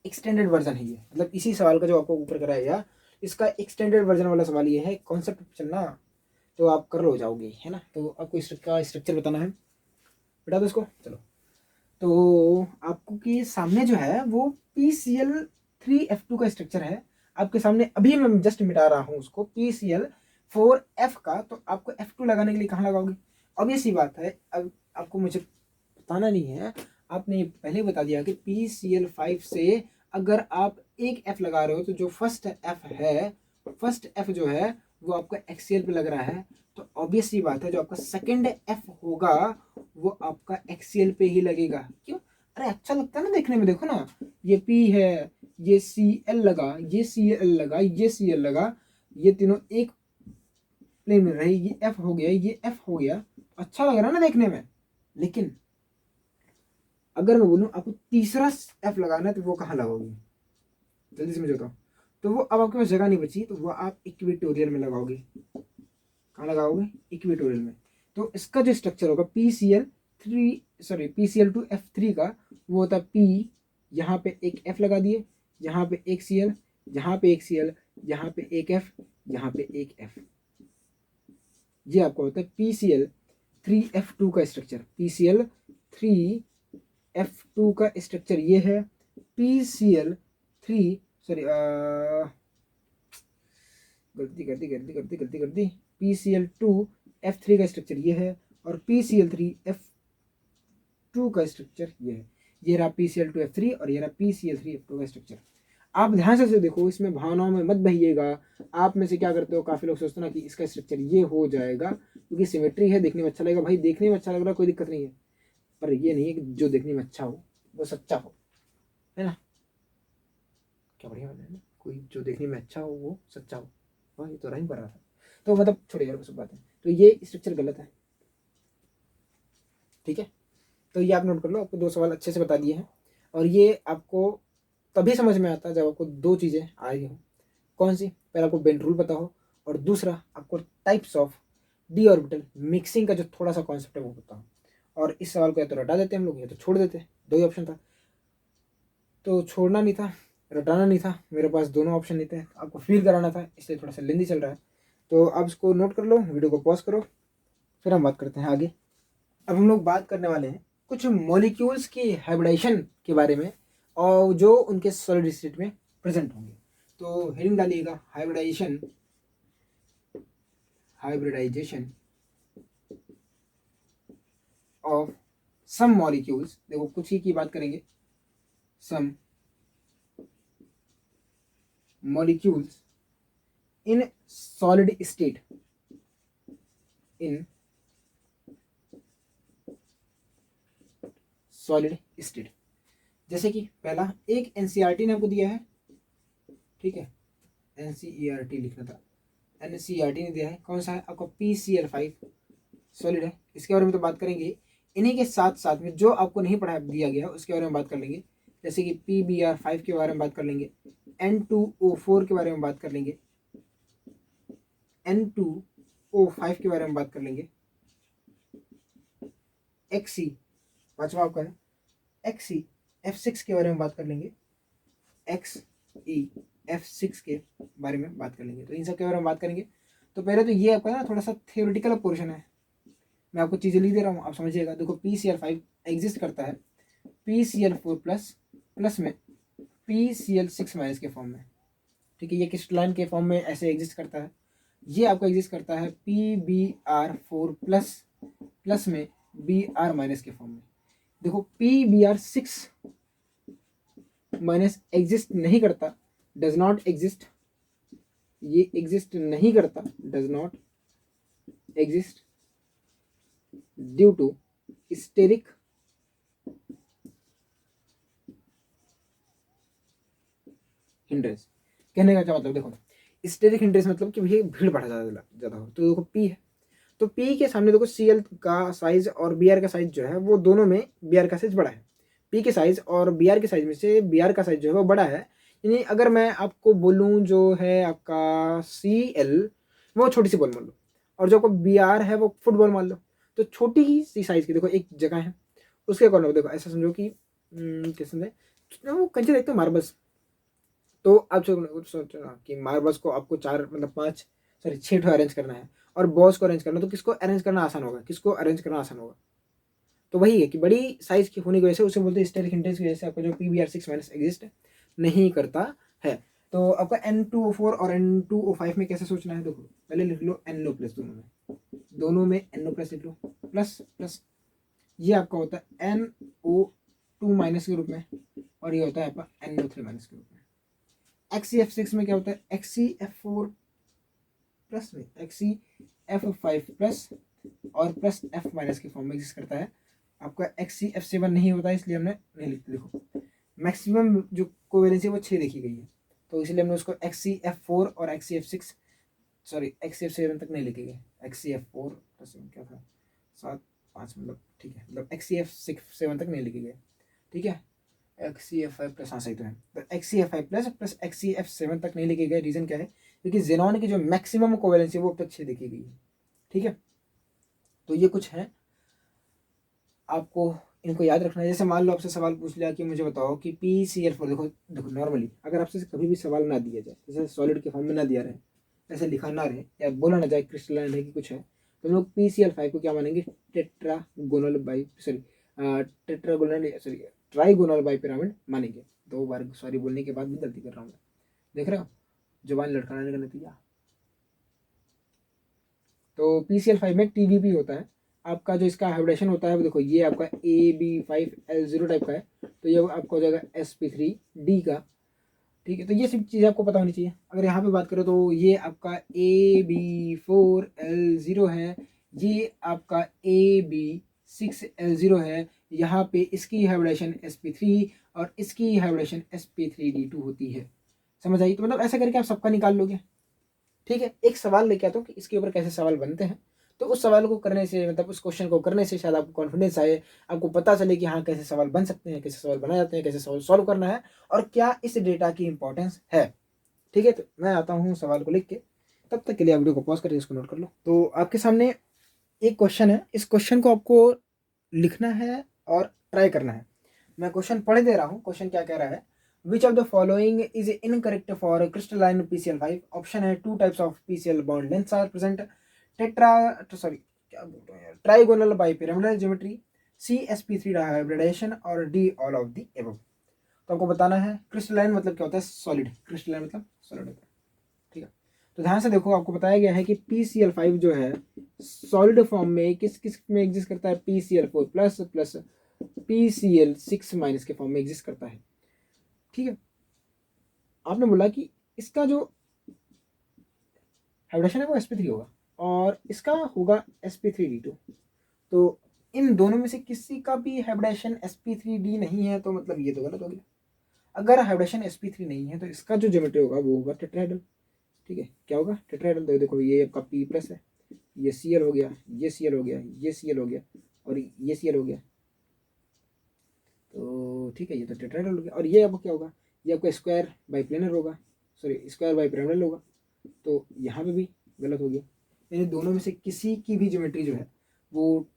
एक्सटेंडेड वर्जन है ये, मतलब इसी सवाल का जो आपको ऊपर कराया गया, इसका एक्सटेंडेड वर्जन वाला सवाल ये है। कॉन्सेप्ट चलना तो आप कर लो जाओगे, है ना? तो आपको इसका स्ट्रक्चर बताना है, बता दो इसको। चलो, तो आपको कि सामने जो है वो PCl3F2 का स्ट्रक्चर है आपके सामने, अभी मैं जस्ट मिटा रहा हूँ उसको, PCl4F का। तो आपको F2 लगाने के लिए कहाँ लगाओगे? अब ये सी बात है, अब आपको मुझे बताना नहीं है, आपने पहले बता दिया कि PCl5 से अगर आप एक F लगा रहे हो तो जो फर्स्ट F है, फर्स्ट F जो है वो आपका एक्सियल पे लग रहा है, तो ऑब्वियस सी बात है जो आपका सेकंड F होगा वो आपका एक्सियल पे ही लगेगा। क्यों? अरे अच्छा लगता है ना देखने में, देखो ना, ये P है, ये Cl लगा, ये Cl लगा, ये Cl लगा, ये तीनों एक प्लेन में रहे, ये F हो गया, ये F हो गया, अच्छा लग रहा है ना देखने में। लेकिन अगर मैं बोलूँ आपको तीसरा F लगाना है तो वो कहाँ लगाओगे? जल्दी से मुझे बताओ। तो वो अब आपके पास जगह नहीं बची, तो वो आप इक्वेटोरियल में लगाओगे। कहाँ लगाओगे? इक्वेटोरियल में। तो इसका जो स्ट्रक्चर होगा PCl2F3 का, वो होता है P, यहाँ पे एक F लगा दिए, यहाँ पे एक Cl, यहाँ पे एक Cl, यहाँ पे एक F, यहाँ पे एक F। ये आपका होता है PCl3F2 का स्ट्रक्चर। PCl3F2 का स्ट्रक्चर ये है। PCl3 सॉरी गलती, PCl2F3 का स्ट्रक्चर ये है, और PCl3F2 का स्ट्रक्चर ये है। ये रहा PCl2F3 और ये रहा PCl3F2 का स्ट्रक्चर। आप ध्यान से देखो, इसमें भावनाओं में मत बहिएगा। आप में से क्या करते हो, काफी लोग सोचते ना कि इसका स्ट्रक्चर ये हो जाएगा क्योंकि सिमेट्री है, देखने में अच्छा लगेगा। भाई देखने में अच्छा लग रहा है, कोई दिक्कत नहीं है, पर ये नहीं है कि जो देखने में अच्छा हो वो सच्चा हो, है ना? क्या बढ़िया है ना, कोई जो देखने में अच्छा हो वो सच्चा हो। हाँ ये तो रही पड़ रहा था, तो मतलब छोड़िए यार वो सब बातें। तो ये स्ट्रक्चर गलत है, ठीक है? तो ये आप नोट कर लो, आपको दो सवाल अच्छे से बता दिए हैं, और ये आपको तभी समझ में आता है जब आपको दो चीज़ें आ रही हो। कौन सी? पहले आपको बेंड रूल पता हो, और दूसरा आपको types of D orbital mixing का जो थोड़ा सा कॉन्सेप्ट है वो पता हो। और इस सवाल को या तो रटा देते हम लोग या तो छोड़ देते, दो ही ऑप्शन था। तो छोड़ना नहीं था, रटाना नहीं था, मेरे पास दोनों ऑप्शन नहीं थे, आपको फील कराना था, इसलिए थोड़ा सा लेंदी चल रहा है। तो आप इसको नोट कर लो, वीडियो को पॉज करो, फिर हम बात करते हैं आगे। अब हम लोग बात करने वाले हैं कुछ मॉलिक्यूल्स की हाइब्रिडाइजेशन के बारे में और जो उनके सॉलिड स्टेट में प्रेजेंट होंगे। तो हेडिंग डालिएगा हाइब्रिडाइजेशन ऑफ सम मॉलिक्यूल्स। देखो कुछ ही की बात करेंगे, some molecules in solid state, in solid state. जैसे कि पहला एक एनसीईआरटी ने आपको दिया है, ठीक है, एनसीईआरटी लिखना था, एनसीईआरटी ने दिया है कौन सा है आपको, PCl5 सॉलिड है। इसके बारे में तो बात करेंगे। इन्हीं के साथ साथ में जो आपको नहीं पढ़ा दिया गया उसके बारे में बात कर लेंगे, जैसे कि PBr5 के बारे में बात कर लेंगे, N2O4 के बारे में बात कर लेंगे, N2O5 के बारे में बात कर लेंगे, XC पांचवा आपका है XeF6 के बारे में बात कर लेंगे, XeF6 के बारे में बात कर लेंगे। तो इन सब के बारे में बात करेंगे। तो पहले तो ये आपका ना थोड़ा सा थियोरिटिकल पोर्शन है, मैं आपको चीज़ें लिख दे रहा हूँ, आप समझिएगा। देखो PCl5 एग्जिस्ट करता है PCl4 प्लस में PCl6 माइनस के फॉर्म में, ठीक है, ये क्रिस्टलाइन के फॉर्म में ऐसे एग्जिस्ट करता है। ये आपको एग्जिस्ट करता है PBr4 प्लस में Br माइनस के फॉर्म में। देखो PBr6 माइनस एग्जिस्ट नहीं करता, डज नॉट एग्जिस्ट, ये एग्जिस्ट नहीं करता, does not exist due to steric hindrance. कहने का क्या मतलब, देखो स्टेरिक हिंड्रेंस मतलब कि भैया भीड़ बढ़ा ज़्यादा हो, तो देखो P है, तो P के सामने देखो Cl का साइज और Br का साइज जो है वो दोनों में Br का साइज बड़ा है। P के साइज और Br के साइज में से Br का साइज जो है वो बड़ा है। यानी अगर मैं आपको बोलूँ जो है आपका Cl वो छोटी सी बॉल मान लो, और जो आपको Br है वो फुटबॉल मान लो, तो छोटी ही सी साइज की देखो एक जगह है, उसके कॉर्नर देखो ऐसा समझो कि कैसे वो कंचे देखते हो मार्बल्स, तो आप सोचो ना कि मार्बल्स को आपको चार मतलब पाँच सॉरी 6 अरेंज करना है और बॉल्स को अरेंज करना, तो किसको अरेंज करना आसान होगा, किसको अरेंज करना आसान होगा। तो वही है कि बड़ी साइज की होने की वजह से उसे बोलते हैं स्टेरिक हिंड्रेंस की वजह से आपका जो PBr6 माइनस एग्जिस्ट नहीं करता है। तो आपका N2O4 और N2O5 में कैसे सोचना है, देखो पहले लिख लो NO प्लस, दोनों में NO प्लस लिख लो, प्लस प्लस ये आपका होता है NO2 माइनस के रूप में, और ये होता है आपका NO3 माइनस के रूप में। XeF6 में क्या होता है XeF4 प्लस में XeF5 प्लस और प्लस F माइनस के फॉर्म में एग्जिस्ट करता है। आपका XeF7 नहीं होता है, इसलिए हमने नहीं लिखते। देखो मैक्सिमम जो कोवेलेंसी है वो 6 देखी गई है, तो इसलिए हमने उसको XeF4 और XeF6 सॉरी XeF7 तक नहीं लिखे गए। XeF4 प्लस क्या था 7 5 मतलब ठीक है, मतलब XeF7 तक नहीं लिखे गए, ठीक है। XeF5 प्लस, हाँ सही तो है, तो XeF5 प्लस XeF7 तक नहीं लिखे गए। रीज़न क्या है, क्योंकि जेनॉन की जो मैक्सिमम कोवेलेंसी है वो अब तक 6 देखी गई है, ठीक है। तो ये कुछ है, आपको इनको याद रखना है। जैसे मान लो आपसे सवाल पूछ लिया कि मुझे बताओ कि PCl4, देखो देखो नॉर्मली अगर आपसे कभी भी सवाल ना दिया जाए, जैसे सॉलिड के फॉर्म में ना दिया रहे, ऐसे लिखा ना रहे या बोला ना जाए क्रिस्टलाइन है कि कुछ है, तो हम लोग PCl5 को क्या मानेंगे, tetragonal by sorry tetragonal sorry trigonal by pyramid मानेंगे। 2 बार सॉरी बोलने के बाद भी गलती कर रहा हूँ मैं, देख रहे हो जुबान लड़खड़ाने का नतीजा। तो PCl5 में TVP होता है आपका, जो इसका हाइब्रिडेशन होता है वो देखो ये आपका AB5L0 टाइप का है, तो ये आपका हो जाएगा sp3d का, ठीक है। तो ये सब चीज़ें आपको पता होनी चाहिए। अगर यहाँ पे बात करें तो ये आपका AB4L0 है, ये आपका AB6L0 है, यहाँ पे इसकी हाइब्रिडेशन sp3 और इसकी हाइब्रिडेशन sp3d2 होती है। समझ आई, तो मतलब ऐसा करके आप सबका निकाल लोगे, ठीक है। एक सवाल लेके आता हूँ कि इसके ऊपर कैसे सवाल बनते हैं, तो उस सवाल को करने से मतलब उस क्वेश्चन को करने से शायद आपको कॉन्फिडेंस आए, आपको पता चले कि हाँ कैसे सवाल बन सकते हैं, कैसे सवाल बनाए जाते हैं, कैसे सवाल सॉल्व करना है और क्या इस डेटा की इंपॉर्टेंस है, ठीक है। तो मैं आता हूँ सवाल को लिख के, तब तक के लिए आप वीडियो को पॉज करके इसको नोट कर लो। तो आपके सामने एक क्वेश्चन है, इस क्वेश्चन को आपको लिखना है और ट्राई करना है। मैं क्वेश्चन पढ़ दे रहा हूँ, क्वेश्चन क्या कह रहा है, Which of the following is incorrect for crystalline PCl5? Option है 2 types of PCl bond lengths are present, tetra sorry क्या बोल रहे हैं trigonal bipyramidal geometry, CsP3 hybridization और D all of the above. तो आपको बताना है क्रिस्टलाइन मतलब क्या होता है, सॉलिड, क्रिस्टलाइन मतलब सॉलिड होता है, ठीक है। तो ध्यान से देखो, आपको बताया गया है कि PCl5 जो है सॉलिड फॉर्म में किस किस में एग्जिस्ट करता है, PCl4 plus plus PCl6 minus के फॉर्म में एग्जिस्ट करता है, ठीक है। आपने बोला कि इसका जो हाइब्रिडेशन है वो sp3 होगा और इसका होगा sp3d2। तो इन दोनों में से किसी का भी हाइब्रिडेशन sp3d नहीं है तो मतलब ये तो गलत हो गया। अगर हाइब्रिडेशन sp3 नहीं है तो इसका जो ज्योमेट्री होगा वो होगा टेट्राहेड्रल, ठीक है। क्या होगा, टेट्राहेड्रल। तो देखो ये आपका P प्लस है, ये Cl हो गया, ये Cl हो गया, ये Cl हो गया और ये Cl हो गया, तो ठीक है, ये तो टेट्राहेड्रल हो गया। और ये आपको क्या होगा, ये आपका स्क्वायर बाइप्लेनर होगा, सॉरी स्क्वायर बाइपिरामिडल होगा। तो यहाँ पे भी गलत हो गया, यानी दोनों में से किसी की भी ज्योमेट्री जो है वो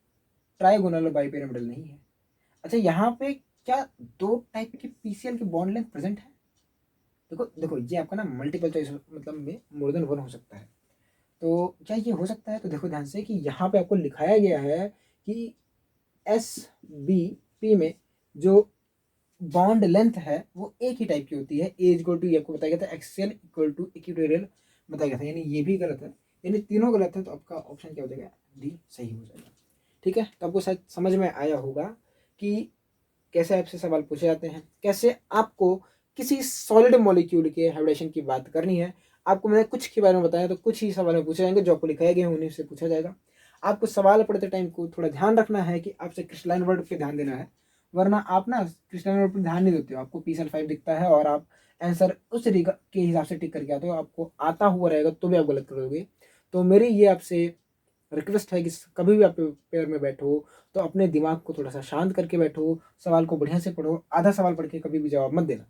ट्राइगोनल और बाइपिरामिडल नहीं है। अच्छा, यहाँ पे क्या दो टाइप के PCl के बॉन्ड लेंथ प्रेजेंट है? देखो देखो, ये आपका ना मल्टीपल चॉइस मतलब में मोर देन वन हो सकता है। तो क्या ये हो सकता है? तो देखो ध्यान से कि यहाँ पे आपको लिखाया गया है कि SBP में जो बॉन्ड लेंथ है वो एक ही टाइप की होती है, ए इक्वल टू, आपको बताया गया था एक्सियल इक्वल टू इक्वेटोरियल बताया गया था, यानी ये भी गलत है, यानी तीनों गलत है। तो आपका ऑप्शन क्या हो जाएगा, डी सही हो जाएगा, ठीक है। तो आपको शायद समझ में आया होगा कि कैसे आपसे सवाल पूछे जाते हैं, कैसे आपको किसी सॉलिड मॉलिक्यूल के हाइब्रिडेशन की बात करनी है। आपको मैंने कुछ के बारे में बताया, तो कुछ ही सवाल में पूछे जाएंगे जो आपको लिखाए गए हैं उन्हीं से पूछा जाएगा। आपको सवाल पढ़ते टाइम को थोड़ा ध्यान रखना है कि आपसे क्रिस्टलाइन वर्ड पे ध्यान देना है, वरना आप ना क्रिस्टलाइन वर्ड पर ध्यान नहीं देते हो, आपको PCl5 दिखता है और आप आंसर उस के हिसाब से टिक करके आते हो, आपको आता हुआ रहेगा तो भी आप गलत कर दोगे। तो मेरी ये आपसे रिक्वेस्ट है कि कभी भी आप पेपर में बैठो तो अपने दिमाग को थोड़ा सा शांत करके बैठो, सवाल को बढ़िया से पढ़ो, आधा सवाल पढ़ के कभी भी जवाब मत देना,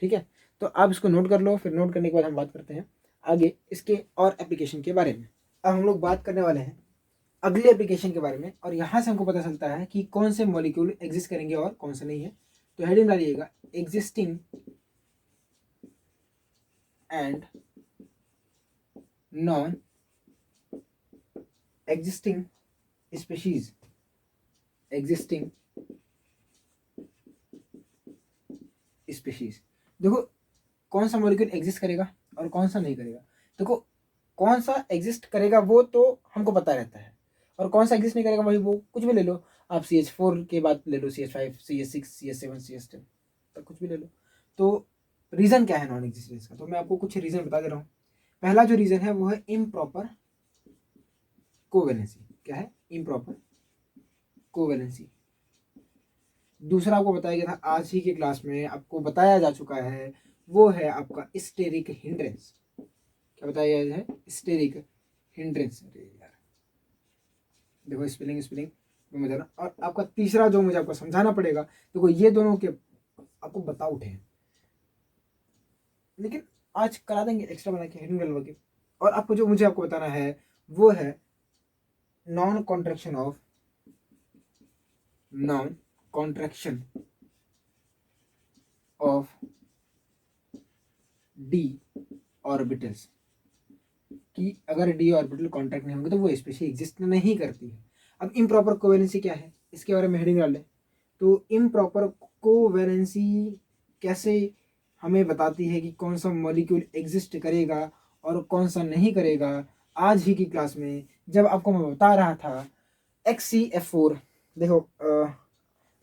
ठीक है। तो आप इसको नोट कर लो, फिर नोट करने के बाद हम बात करते हैं आगे इसके और एप्लीकेशन के बारे में। अब हम लोग बात करने वाले हैं अगले एप्लीकेशन के बारे में, और यहाँ से हमको पता चलता है कि कौन से मॉलिक्यूल एग्जिस्ट करेंगे और कौन से नहीं है। तो हेडिंग डालिएगा, existing and non existing species, existing species. देखो कौन सा मॉलिक्यूल एग्जिस्ट करेगा और कौन सा नहीं करेगा। देखो कौन सा एग्जिस्ट करेगा वो तो हमको पता रहता है, और कौन सा एग्जिस्ट नहीं करेगा वही, वो कुछ भी ले लो आप, CH4 के बाद ले लो CH5, CH6, CH7, CH10, तो कुछ भी ले लो। तो रीज़न क्या है नॉन एग्जिस्टेंस का, तो मैं आपको कुछ रीज़न बता दे रहा हूँ। पहला जो रीज़न है वो है इम्प्रॉपर कोवेलेंसी। क्या है? Improper covalency. दूसरा आपको बताया गया था आज ही की क्लास में, आपको बताया जा चुका है, वो है आपका स्टेरिक हिंड्रेंस। क्या बताया गया है? Steric hindrance. अरे यार देखो, स्पेलिंग स्पेलिंग में जाना। और आपका तीसरा जो मुझे आपको समझाना पड़ेगा, देखो ये दोनों के आपको बता उठे हैं, लेकिन आज करा देंगे एक्स्ट्रा बना के हिडन वैल्यू के। और आपको जो मुझे आपको बताना है वो है non contraction of, non contraction of D orbitals, कि अगर डी ऑर्बिटल कॉन्ट्रैक्ट नहीं होंगे तो वो स्पेशली एग्जिस्ट नहीं करती है। अब इम्प्रॉपर कोवेलेंसी क्या है, इसके बारे में हेडिंग डाल लें। तो इम्प्रॉपर कोवेलेंसी कैसे हमें बताती है कि कौन सा मॉलिक्यूल एग्जिस्ट करेगा और कौन सा नहीं करेगा। आज ही की क्लास में जब आपको मैं बता रहा था XCF4, देखो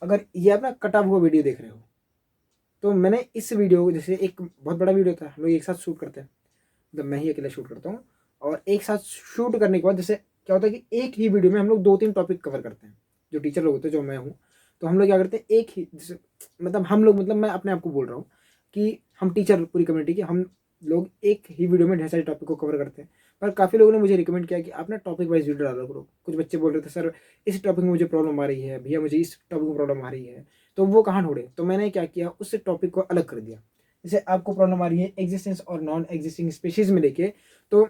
अगर ये आप ना कटा हुआ वीडियो देख रहे हो, तो मैंने इस वीडियो, जैसे एक बहुत बड़ा वीडियो था, हम लोग एक साथ शूट करते हैं, मतलब मैं ही अकेला शूट करता हूँ, और एक साथ शूट करने के बाद जैसे क्या होता है कि एक ही वीडियो में हम लोग 2-3 टॉपिक कवर करते हैं। जो टीचर लोग होते हैं, जो मैं हूँ, तो हम लोग क्या करते हैं, एक ही जैसे मतलब हम लोग, मतलब मैं अपने आप को बोल रहा हूँ कि हम टीचर पूरी कम्युनिटी के हम लोग एक ही वीडियो में ढेर सारे टॉपिक को कवर करते हैं। पर काफ़ी लोगों ने मुझे रिकमेंड किया कि आप ना टॉपिक वाइज वीडियो डाला करो। कुछ बच्चे बोल रहे थे सर इस टॉपिक में मुझे प्रॉब्लम आ रही है, भैया मुझे इस टॉपिक में प्रॉब्लम आ रही है, तो वो कहाँ ढूंढे। तो मैंने क्या किया, उससे टॉपिक को अलग कर दिया। जैसे आपको प्रॉब्लम आ रही है एग्जिस्टेंस और नॉन एग्जिस्टिंग स्पीशीज में लेके, तो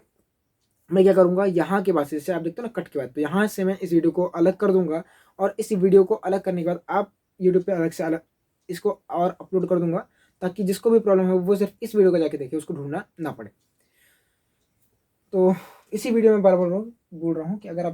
मैं क्या करूंगा, यहाँ के बाद से आप देखते हो ना कट के बाद, तो यहाँ से मैं इस वीडियो को अलग कर दूंगा, और इस वीडियो को अलग करने के बाद आप यूट्यूब पे अलग से अलग इसको और अपलोड कर दूंगा, ताकि जिसको भी प्रॉब्लम है वो सिर्फ इस वीडियो को जाके देखे, उसको ढूंढना ना पड़े। तो इसी वीडियो में बार बार बोल रहा हूँ कि अगर आप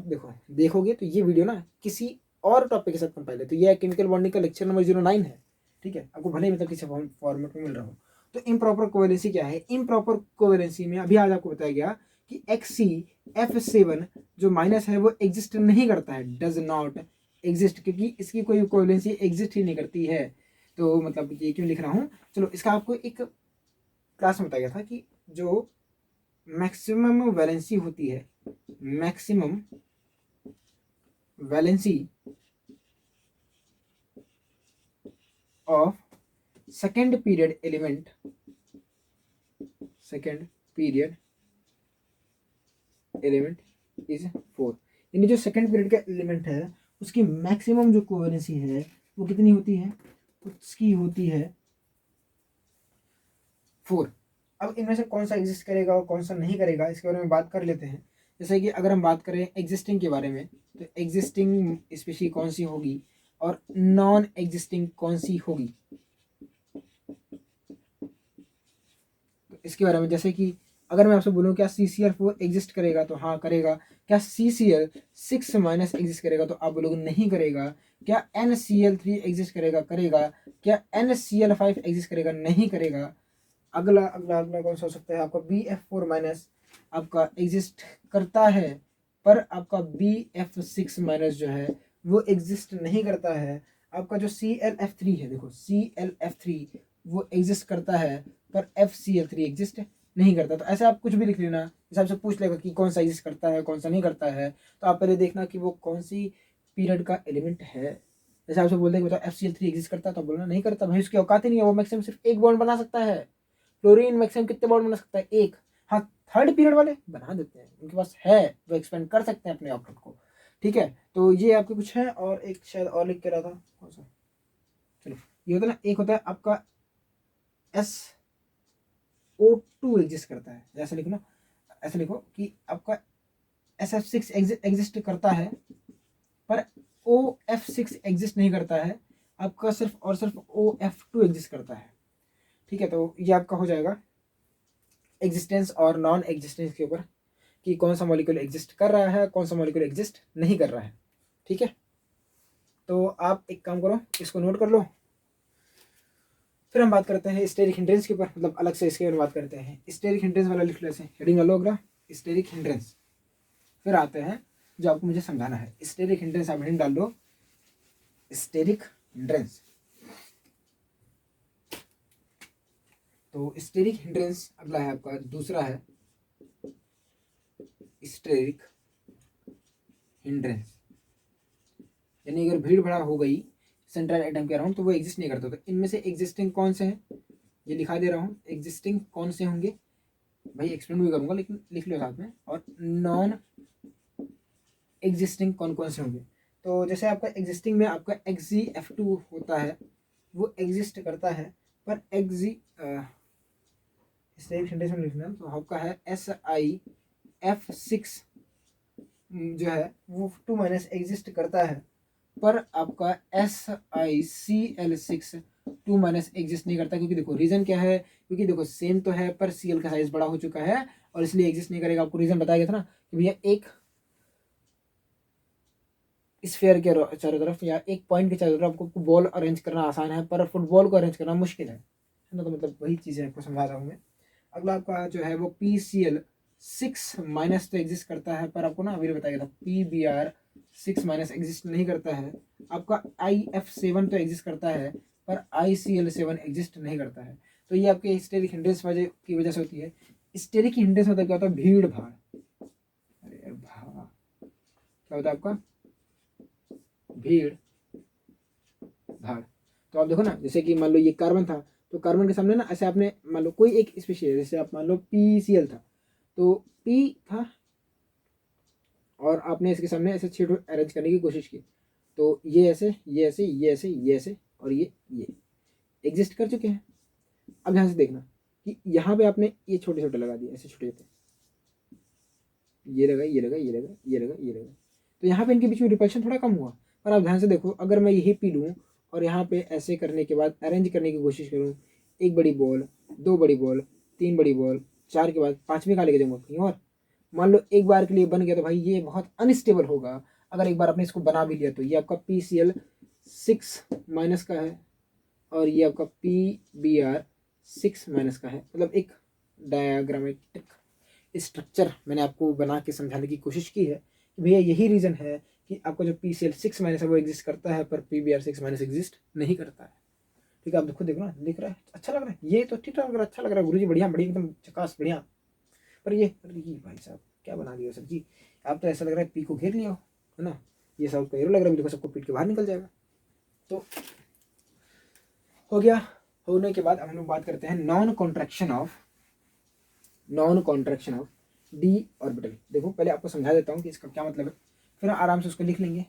देखोगे तो ये वीडियो ना किसी और टॉपिक के साथ कंपाइल है। तो ये केमिकल बॉन्डिंग का लेक्चर नंबर 09 है, ठीक है। आपको भले ही मतलब किसी फॉर्मेट में मिल रहा हो। तो इम्प्रॉपर कोवेलेंसी क्या है? इम्प्रॉपर कोवेलेंसी में अभी आज आपको बताया गया कि XCF7 जो माइनस है वो एग्जिस्ट नहीं करता है, डज नॉट एग्जिस्ट, क्योंकि इसकी कोई कोवेलेंसी एग्जिस्ट ही नहीं करती है। तो मतलब ये क्यों लिख रहा हूँ, चलो इसका आपको एक क्लास में बताया गया था कि जो मैक्सिमम वैलेंसी होती है, maximum valency of second period element, second period element is 4। यानी जो सेकेंड पीरियड का एलिमेंट है उसकी मैक्सिमम जो कोवेलेंसी है वो कितनी होती है? उसकी होती है 4। अब इनमें से कौन सा एग्जिस्ट करेगा और कौन सा नहीं करेगा इसके बारे में बात कर लेते हैं। जैसे कि अगर हम बात करें एग्जिस्टिंग के बारे में, तो एग्जिस्टिंग स्पीशी कौन सी होगी और नॉन एग्जिस्टिंग कौन सी होगी, तो इसके बारे में जैसे कि अगर मैं आपसे बोलूँ क्या CCl4 एग्जिस्ट करेगा, तो हाँ करेगा। क्या CCl6 माइनस एग्जिस्ट करेगा, तो आप बोलोगे नहीं करेगा। क्या NCl3 एग्जिस्ट करेगा? करेगा। क्या NCl5 एग्जिस्ट करेगा? नहीं करेगा। अगला अगला अगला कौन सा हो सकता है आपका? BF4 माइनस आपका एग्जिस्ट करता है, पर आपका BF6 माइनस जो है वो एग्जिस्ट नहीं करता है। आपका जो ClF3 है, देखो ClF3 वो एग्जिस्ट करता है, पर FCl3 एग्जिस्ट नहीं करता। तो ऐसे आप कुछ भी लिख लेना, हिसाब से पूछ लेगा कि कौन सा एग्जिस्ट करता है कौन सा नहीं करता है, तो आप पहले देखना कि वो कौन सी पीरियड का एलिमेंट है। जैसे आपसे बोलते हैं कि बताओ FCl3 एग्जिस्ट करता है, तो बोलना नहीं करता भाई, उसकी औकात ही नहीं है, वो मैक्सिमम सिर्फ एक बॉन्ड बना सकता है। क्लोरीन मैक्सिमम कितने बॉन्ड बना सकता है? एक। हाँ, थर्ड पीरियड वाले बना देते हैं, उनके पास है, वो एक्सपेंड कर सकते हैं अपने ऑप्शन को, ठीक है। तो ये आपके कुछ है, और एक शायद और लिख के रहा था, कौन सा, चलो ये होता है ना, एक होता है आपका SO2 एग्जिस्ट करता है, ऐसे लिखो ना, ऐसे लिखो कि आपका SF6 एग्जिस्ट करता है, पर OF6 एग्जिस्ट नहीं करता है, आपका सिर्फ और सिर्फ OF2 एग्जिस्ट करता है, ठीक है। तो ये आपका हो जाएगा एग्जिस्टेंस और नॉन एग्जिस्टेंस के ऊपर, कि कौन सा मॉलिक्यूल एग्जिस्ट कर रहा है कौन सा मॉलिक्यूल एग्जिस्ट नहीं कर रहा है, ठीक है। तो आप एक काम करो, इसको नोट कर लो, फिर हम बात करते हैं स्टेरिक हिंड्रेंस के ऊपर, मतलब अलग से इसके बारे में बात करते हैं। स्टेरिक हिंड्रेंस वाला लिख लो, ऐसे हेडिंग डालो अगला, स्टेरिक हिंड्रेंस। फिर आते हैं जो आपको मुझे समझाना है। स्टेरिक हिंड्रेंस आप हेडिंग डाल दो, स्टेरिक हिंड्रेंस। तो स्टेरिक हिंड्रेंस अगला है आपका, दूसरा है स्टेरिक हिंड्रेंस। यानी अगर भीड़ भाड़ हो गई सेंट्रल एटम के अराउंड, तो वो एग्जिस्ट नहीं करता। तो इनमें से एग्जिस्टिंग कौन से हैं, ये लिखा दे रहा हूँ, एग्जिस्टिंग कौन से होंगे भाई, एक्सप्लेन भी करूंगा लेकिन लिख लो साथ में, और नॉन एग्जिस्टिंग कौन कौन से होंगे। तो जैसे आपका एग्जिस्टिंग में आपका XgF2 होता है, वो एग्जिस्ट करता है, पर लिखना, तो आपका है SiF6 जो है वो 2 माइनस एग्जिस्ट करता है, पर आपका SiCl6 2 माइनस एग्जिस्ट नहीं करता। क्योंकि देखो रीजन क्या है, क्योंकि देखो सेम तो है पर Cl का साइज बड़ा हो चुका है और इसलिए एग्जिस्ट नहीं करेगा। आपको रीजन बताया गया था ना कि भैया एक स्फीयर के चारों तरफ या एक पॉइंट के चारों तरफ आपको बॉल अरेंज करना आसान है, पर फुटबॉल को अरेंज करना मुश्किल है ना। तो मतलब वही चीज़ें आपको समझा रहा हूँ मैं। अगला आपका जो है वो PCl6 माइनस तो एग्जिस्ट करता है, पर आपको ना अभी बताया गया था PBr6 माइनस एग्जिस्ट नहीं करता है। आपका IF7 तो एग्जिस्ट करता है, पर ICl7 एग्जिस्ट नहीं करता है। तो ये आपके स्टेरिक हिंड्रेंस की वजह से होती है। स्टेरिक हिंड्रेंस मतलब क्या होता है? भीड़ भाड़। अरे भाड़ क्या होता है आपका? भीड़ भाड़। तो आप देखो ना, जैसे कि मान लो ये कार्बन था, तो कार्बन के सामने ना ऐसे आपने मान लो कोई एक स्पीशीज है, जैसे आप मान लो PCl था, तो P था और आपने इसके सामने ऐसे छेड़ अरेंज करने की कोशिश की, तो ये ऐसे ये ऐसे ये ऐसे ये ऐसे और ये एग्जिस्ट कर चुके हैं। अब ध्यान से देखना कि यहाँ पे आपने ये छोटे छोटे लगा दिए, ऐसे छोटे छोटे, ये लगा ये लगा ये लगा ये लगा ये लगा, तो यहाँ पे इनके बीच में रिपल्शन थोड़ा कम हुआ। पर आप ध्यान से देखो, अगर मैं यही पी लूँ और यहाँ पे ऐसे करने के बाद अरेंज करने की कोशिश करूँ, एक बड़ी बॉल, दो बड़ी बॉल, तीन बड़ी बॉल, चार के बाद पांचवी कहाँ लेके जाऊँगा? कहीं और। मान लो एक बार के लिए बन गया, तो भाई ये बहुत अनस्टेबल होगा। अगर एक बार आपने इसको बना भी लिया तो ये आपका PCl 6 माइनस का है और ये आपका PBr 6 माइनस का है। मतलब एक डायग्रामेटिक स्ट्रक्चर मैंने आपको बना के समझाने की कोशिश की है कि भैया यही रीज़न है कि आपका जो PCl 6 माइनस है वो एग्जिस्ट करता है पर PBr 6 माइनस एग्जिस्ट नहीं करता है। ठीक है, आप देखो देखो ना, दिख रहा है, अच्छा लग रहा है, ये तो ठीक लग रहा है, अच्छा लग रहा है गुरुजी, बढ़िया बढ़िया एकदम चकास बढ़िया। पर ये अरे ये भाई साहब क्या बना दिया सर जी, आप तो ऐसा लग रहा है पी को घेर लिया हो, है ना, ये सब का एरो लग रहा है, देखो सबको पीट के बाहर निकल जाएगा। तो हो गया, होने के बाद अब हम लोग बात करते हैं non contraction of D orbital. देखो पहले आपको समझा देता हूँ कि इसका क्या मतलब है, फिर आराम से उसको लिख लेंगे।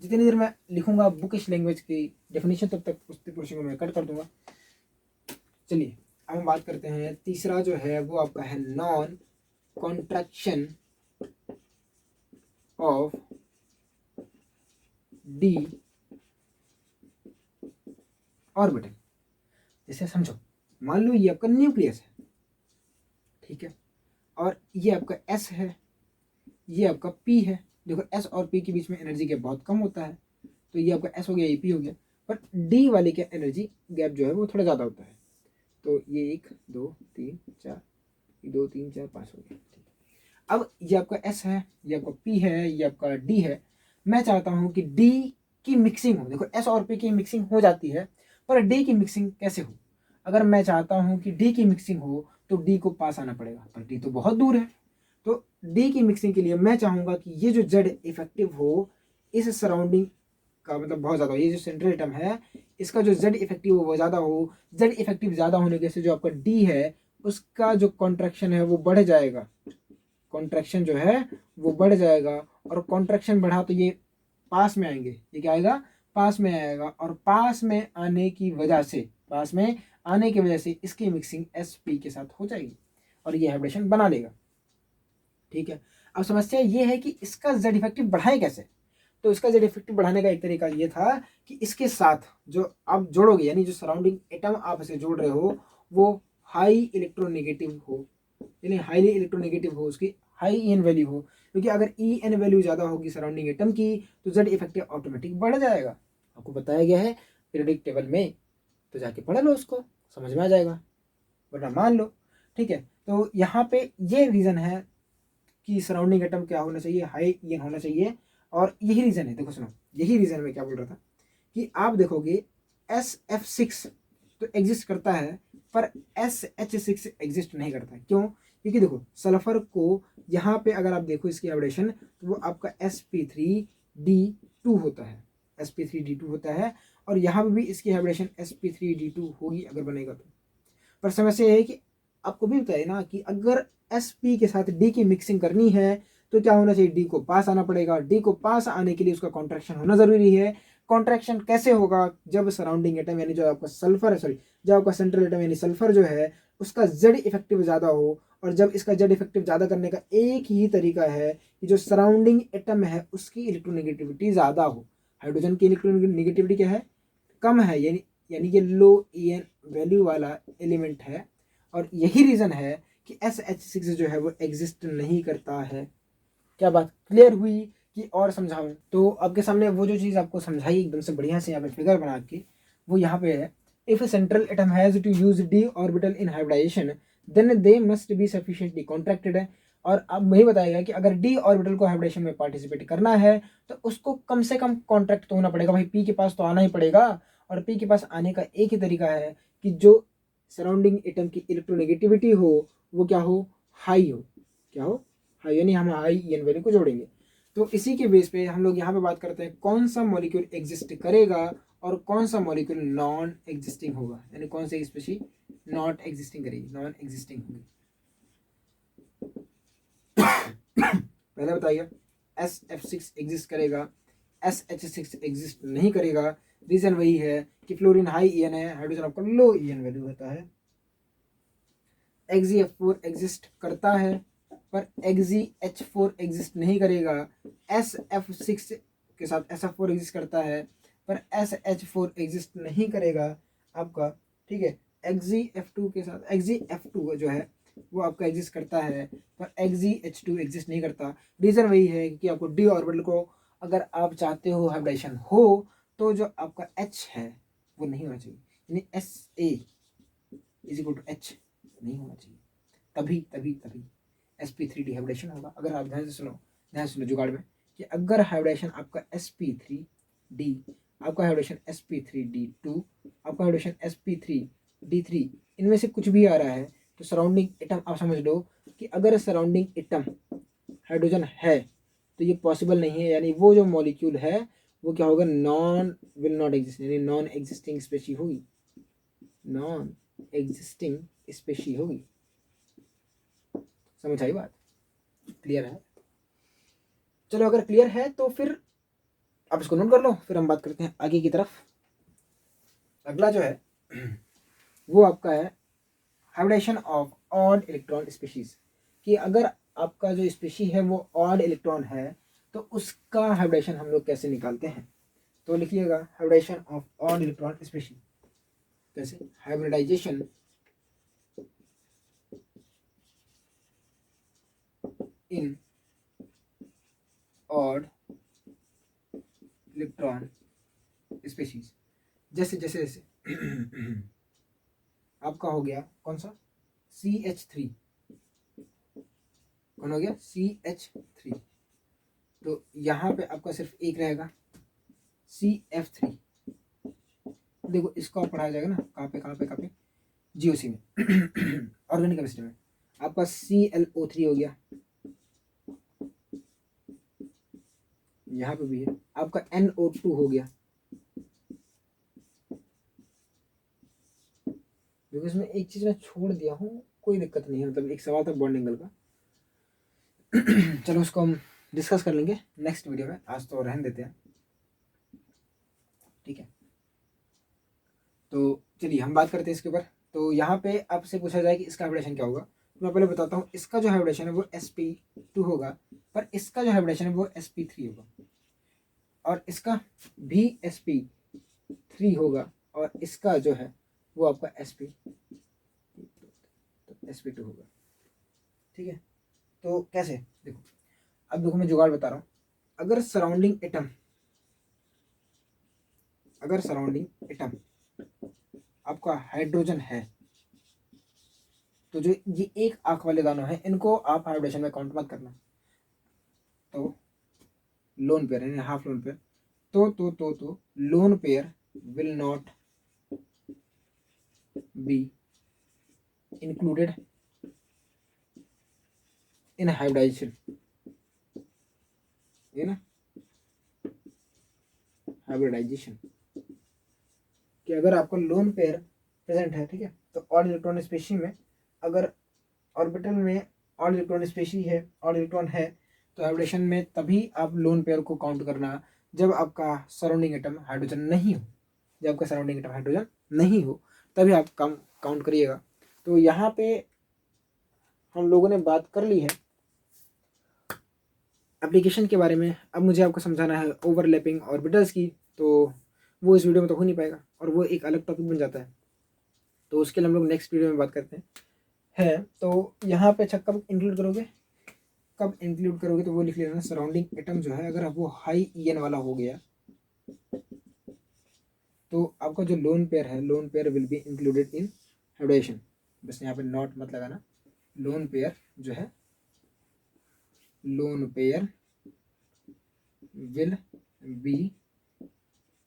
जितनी देर मैं लिखूंगा बुकिश लैंग्वेज की डेफिनेशन तब तक उस पोर्शन को मैं कट कर दूंगा। चलिए अब हम बात करते हैं तीसरा जो है वो आपका है non contraction of D orbital. जैसे समझो, मान लो ये आपका न्यूक्लियस है, ठीक है, और ये आपका एस है, ये आपका पी है। देखो एस और पी के बीच में एनर्जी गैप बहुत कम होता है, तो ये आपका एस हो गया, ये पी हो गया, पर डी वाले के एनर्जी गैप जो है वो थोड़ा ज़्यादा होता है। तो ये 1 2 3 4, 2 3 4 5 हो गया। अब ये आपका एस है, ये आपका पी है, ये आपका डी है। मैं चाहता हूँ कि डी की मिक्सिंग हो। देखो एस और पी की मिक्सिंग हो जाती है, पर डी की मिक्सिंग कैसे हो? अगर मैं चाहता हूँ कि डी की मिक्सिंग हो तो डी को पास आना पड़ेगा, पर डी तो बहुत दूर है। तो डी की मिक्सिंग के लिए मैं चाहूँगा कि ये जो जेड इफेक्टिव हो इस सराउंडिंग का, मतलब बहुत ज़्यादा, ये जो सेंट्रल एटम है इसका जो जेड इफेक्टिव हो वो ज़्यादा हो। जेड इफेक्टिव ज़्यादा होने के से जो आपका डी है उसका जो कॉन्ट्रैक्शन है वो बढ़ जाएगा, कॉन्ट्रैक्शन जो है वो बढ़ जाएगा, और कॉन्ट्रैक्शन बढ़ा तो ये पास में आएंगे, ये क्या आएगा, पास में आएगा, और पास में आने की वजह से, पास में आने की वजह से इसकी मिक्सिंग sp के साथ हो जाएगी और ये हाइब्रिडेशन बना लेगा। ठीक है, अब समस्या ये है कि इसका जेड इफेक्टिव बढ़ाए कैसे? तो इसका जेड इफेक्टिव बढ़ाने का एक तरीका ये था कि इसके साथ जो आप जोड़ोगे, यानी जो सराउंडिंग एटम आप इसे जोड़ रहे हो वो हाई इलेक्ट्रोनेगेटिव हो, यानी हाईली इलेक्ट्रोनेगेटिव हो, उसकी हाई ईएन वैल्यू हो, क्योंकि अगर ईएन वैल्यू ज़्यादा होगी सराउंडिंग एटम की तो जेड इफेक्टिव ऑटोमेटिक बढ़ जाएगा। आपको बताया गया है पीरियोडिक टेबल में, तो जाके पढ़ लो, उसको समझ में आ जाएगा, वरना मान लो। ठीक है, तो यहाँ पे ये रीज़न है कि सराउंडिंग एटम क्या होना चाहिए, हाई ईएन होना चाहिए, और यही रीज़न है। देखो सुनो, यही रीज़न मैं क्या बोल रहा था कि आप देखोगे SF6 तो एग्जिस्ट करता है पर SH6 एग्जिस्ट नहीं करता। क्यों? क्योंकि देखो सल्फर को यहाँ पे अगर आप देखो इसकी हाइब्रिडेशन तो वो आपका sp3d2 होता है, sp3d2 होता है, और यहाँ पे भी इसकी हाइब्रिडेशन sp3d2 होगी अगर बनेगा तो। पर समस्या ये है कि आपको भी बताया ना कि अगर sp के साथ d की मिक्सिंग करनी है तो क्या होना चाहिए, d को पास आना पड़ेगा। d को पास आने के लिए उसका कॉन्ट्रैक्शन होना जरूरी है। कॉन्ट्रैक्शन कैसे होगा? जब सराउंडिंग एटम यानी जो आपका सल्फर है, सॉरी जो आपका सेंट्रल एटम यानी सल्फर जो है उसका जेड इफेक्टिव ज़्यादा हो, और जब इसका जेड इफेक्टिव ज़्यादा करने का एक ही तरीका है कि जो सराउंडिंग एटम है उसकी इलेक्ट्रोनेगेटिविटी ज़्यादा हो। हाइड्रोजन की इलेक्ट्रोनेगेटिविटी क्या है, कम है, यानी कि लो ईएन वैल्यू वाला एलिमेंट है, और यही रीज़न है कि SH6 जो है वो एग्जिस्ट नहीं करता है। क्या बात क्लियर हुई कि और समझाऊं? तो आपके सामने वो जो चीज़ आपको समझाई एकदम से बढ़िया से यहाँ पे फिगर बना के, वो यहाँ पे है, if central atom has to use D orbital in hybridization then they must be sufficiently contracted है। और अब वही बताएगा कि अगर डी ऑर्बिटल को हाइब्रिडेशन में पार्टिसिपेट करना है तो उसको कम से कम कॉन्ट्रैक्ट तो होना पड़ेगा, भाई पी के पास तो आना ही पड़ेगा। और पी के पास आने का एक ही तरीका है कि जो सराउंडिंग एटम की इलेक्ट्रोनेगेटिविटी हो वो क्या हो, हाई हो। क्या हो, हाई, यानी हम हाई ईएन वैल्यू को जोड़ेंगे। तो इसी के बेस पे हम लोग यहाँ पे बात करते हैं कौन सा मॉलिक्यूल एग्जिस्ट करेगा और कौन सा मॉलिक्यूल नॉन एग्जिस्टिंग होगा, यानी कौन सी स्पीशीज नॉट एग्जिस्टिंग करेगी, नॉन एग्जिस्टिंग होगी। पहले बताइए, SF6 एग्जिस्ट करेगा, SH6 एग्जिस्ट नहीं करेगा। रीजन वही है कि फ्लोरीन हाई ईएन है, हाइड्रोजन आपका लो ईएन वैल्यू होता है। XeF4 एग्जिस्ट करता है पर XeH4 एग्जिस्ट नहीं करेगा। SF6 के साथ SF4 एग्जिस्ट करता है पर SH4 एग्जिस्ट नहीं करेगा आपका। ठीक है, XeF2 के साथ XeF2 जो है वो आपका एग्जिस्ट करता है पर XeH2 एग्जिस्ट नहीं करता। रीज़न वही है कि आपको डी ऑर्बिटल को अगर आप चाहते हो हाइब्रिडाइजेशन हो तो जो आपका H है वो नहीं होना चाहिए, यानी SA=H नहीं होना चाहिए, तभी तभी तभी sp3d हाइब्रिडेशन होगा। अगर आप ध्यान से सुनो जुगाड़ में कि अगर हाइब्रिडेशन आपका sp3d, आपका हाइब्रिडेशन sp3d2, आपका हाइब्रिडेशन sp3d3, इनमें से कुछ भी आ रहा है तो सराउंडिंग एटम आप समझ लो कि अगर सराउंडिंग एटम हाइड्रोजन है तो ये पॉसिबल नहीं है, यानी वो जो मॉलिक्यूल है वो क्या होगा, विल नॉट एग्जिस्ट, यानी नॉन एग्जिस्टिंग स्पेशी होगी, नॉन एग्जिस्टिंग स्पेशी होगी। समझ आई बात? क्लियर है? चलो अगर क्लियर है तो फिर आप इसको नोट कर लो, फिर हम बात करते हैं आगे की तरफ। अगला जो है वो आपका है hybridization of odd electron species, कि अगर आपका जो स्पीशी है वो ऑड इलेक्ट्रॉन है तो उसका हाइब्रिडेशन हम लोग कैसे निकालते हैं। तो लिखिएगा hybridization of odd electron species कैसे, hybridization in odd electron species. जैसे जैसे जैसे आपका हो गया कौन सा, CH3, कौन हो गया, CH3, तो यहाँ पे आपका सिर्फ एक रहेगा CF3। देखो इसको आप पढ़ाया जाएगा ना, कहाँ पे GOC में ऑर्गेनिक केमिस्ट्री में। आपका ClO3 हो गया, यहाँ पे भी है आपका NO2 हो गया, क्योंकि इसमें एक चीज मैं छोड़ दिया हूँ, कोई दिक्कत नहीं है, मतलब एक सवाल था बॉन्ड एंगल का चलो उसको हम डिस्कस कर लेंगे नेक्स्ट वीडियो में, आज तो रहने देते हैं, ठीक है। तो चलिए हम बात करते हैं इसके ऊपर। तो यहाँ पे आपसे पूछा जाए कि इसका हाइब्रिडेशन क्या होगा, तो मैं पहले बताता हूँ। इसका जो हाइब्रिडेशन है वो sp2 होगा, पर इसका जो हाइब्रिडेशन है वो sp3 होगा, और इसका भी sp3 होगा, और इसका जो है वो आपका sp2 होगा, ठीक है। तो कैसे, देखो अब देखो मैं जुगाड़ बता रहा हूँ। अगर सराउंडिंग एटम आपका हाइड्रोजन है तो जो ये एक आंख वाले दानों हैं इनको आप हाइब्रिडेशन में काउंट मत करना, तो लोन पेयर यानी हाफ लोन पेयर, तो lone pair will not be included in hybridization, ये ना हाइब्रिडाइजेशन, कि अगर आपका लोन पेयर प्रेजेंट है, ठीक है, तो ऑड इलेक्ट्रॉन स्पेशी में अगर ऑर्बिटल में ऑड इलेक्ट्रॉन स्पेशी है, ऑड इलेक्ट्रॉन है, तो हाइब्रिडेशन में तभी आप लोन पेयर को काउंट करना जब आपका सराउंडिंग एटम हाइड्रोजन नहीं हो, जब आपका सराउंडिंग एटम हाइड्रोजन नहीं हो तभी आप काउंट करिएगा। तो यहाँ पे हम लोगों ने बात कर ली है एप्लीकेशन के बारे में। अब मुझे आपको समझाना है ओवरलैपिंग ऑर्बिटल्स की, तो वो इस वीडियो में तो हो नहीं पाएगा और वो एक अलग टॉपिक बन जाता है, तो उसके लिए हम लोग नेक्स्ट वीडियो में बात करते हैं। तो यहाँ पे अच्छा कब इंक्लूड करोगे, तो वो लिख लेना सराउंडिंग एटम जो है अगर वो हाई EN वाला हो गया तो आपका जो लोन पेयर है, lone pair will be included in hybridization. बस यहाँ पे नॉट मत लगाना, लोन पेयर जो है, lone pair will be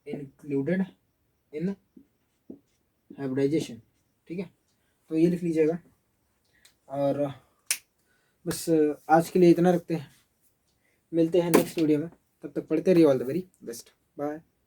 included in hybridization, ठीक है। तो ये लिख लीजिएगा, और बस आज के लिए इतना रखते हैं, मिलते हैं नेक्स्ट वीडियो में, तब तक पढ़ते रहिए। All the very best, bye.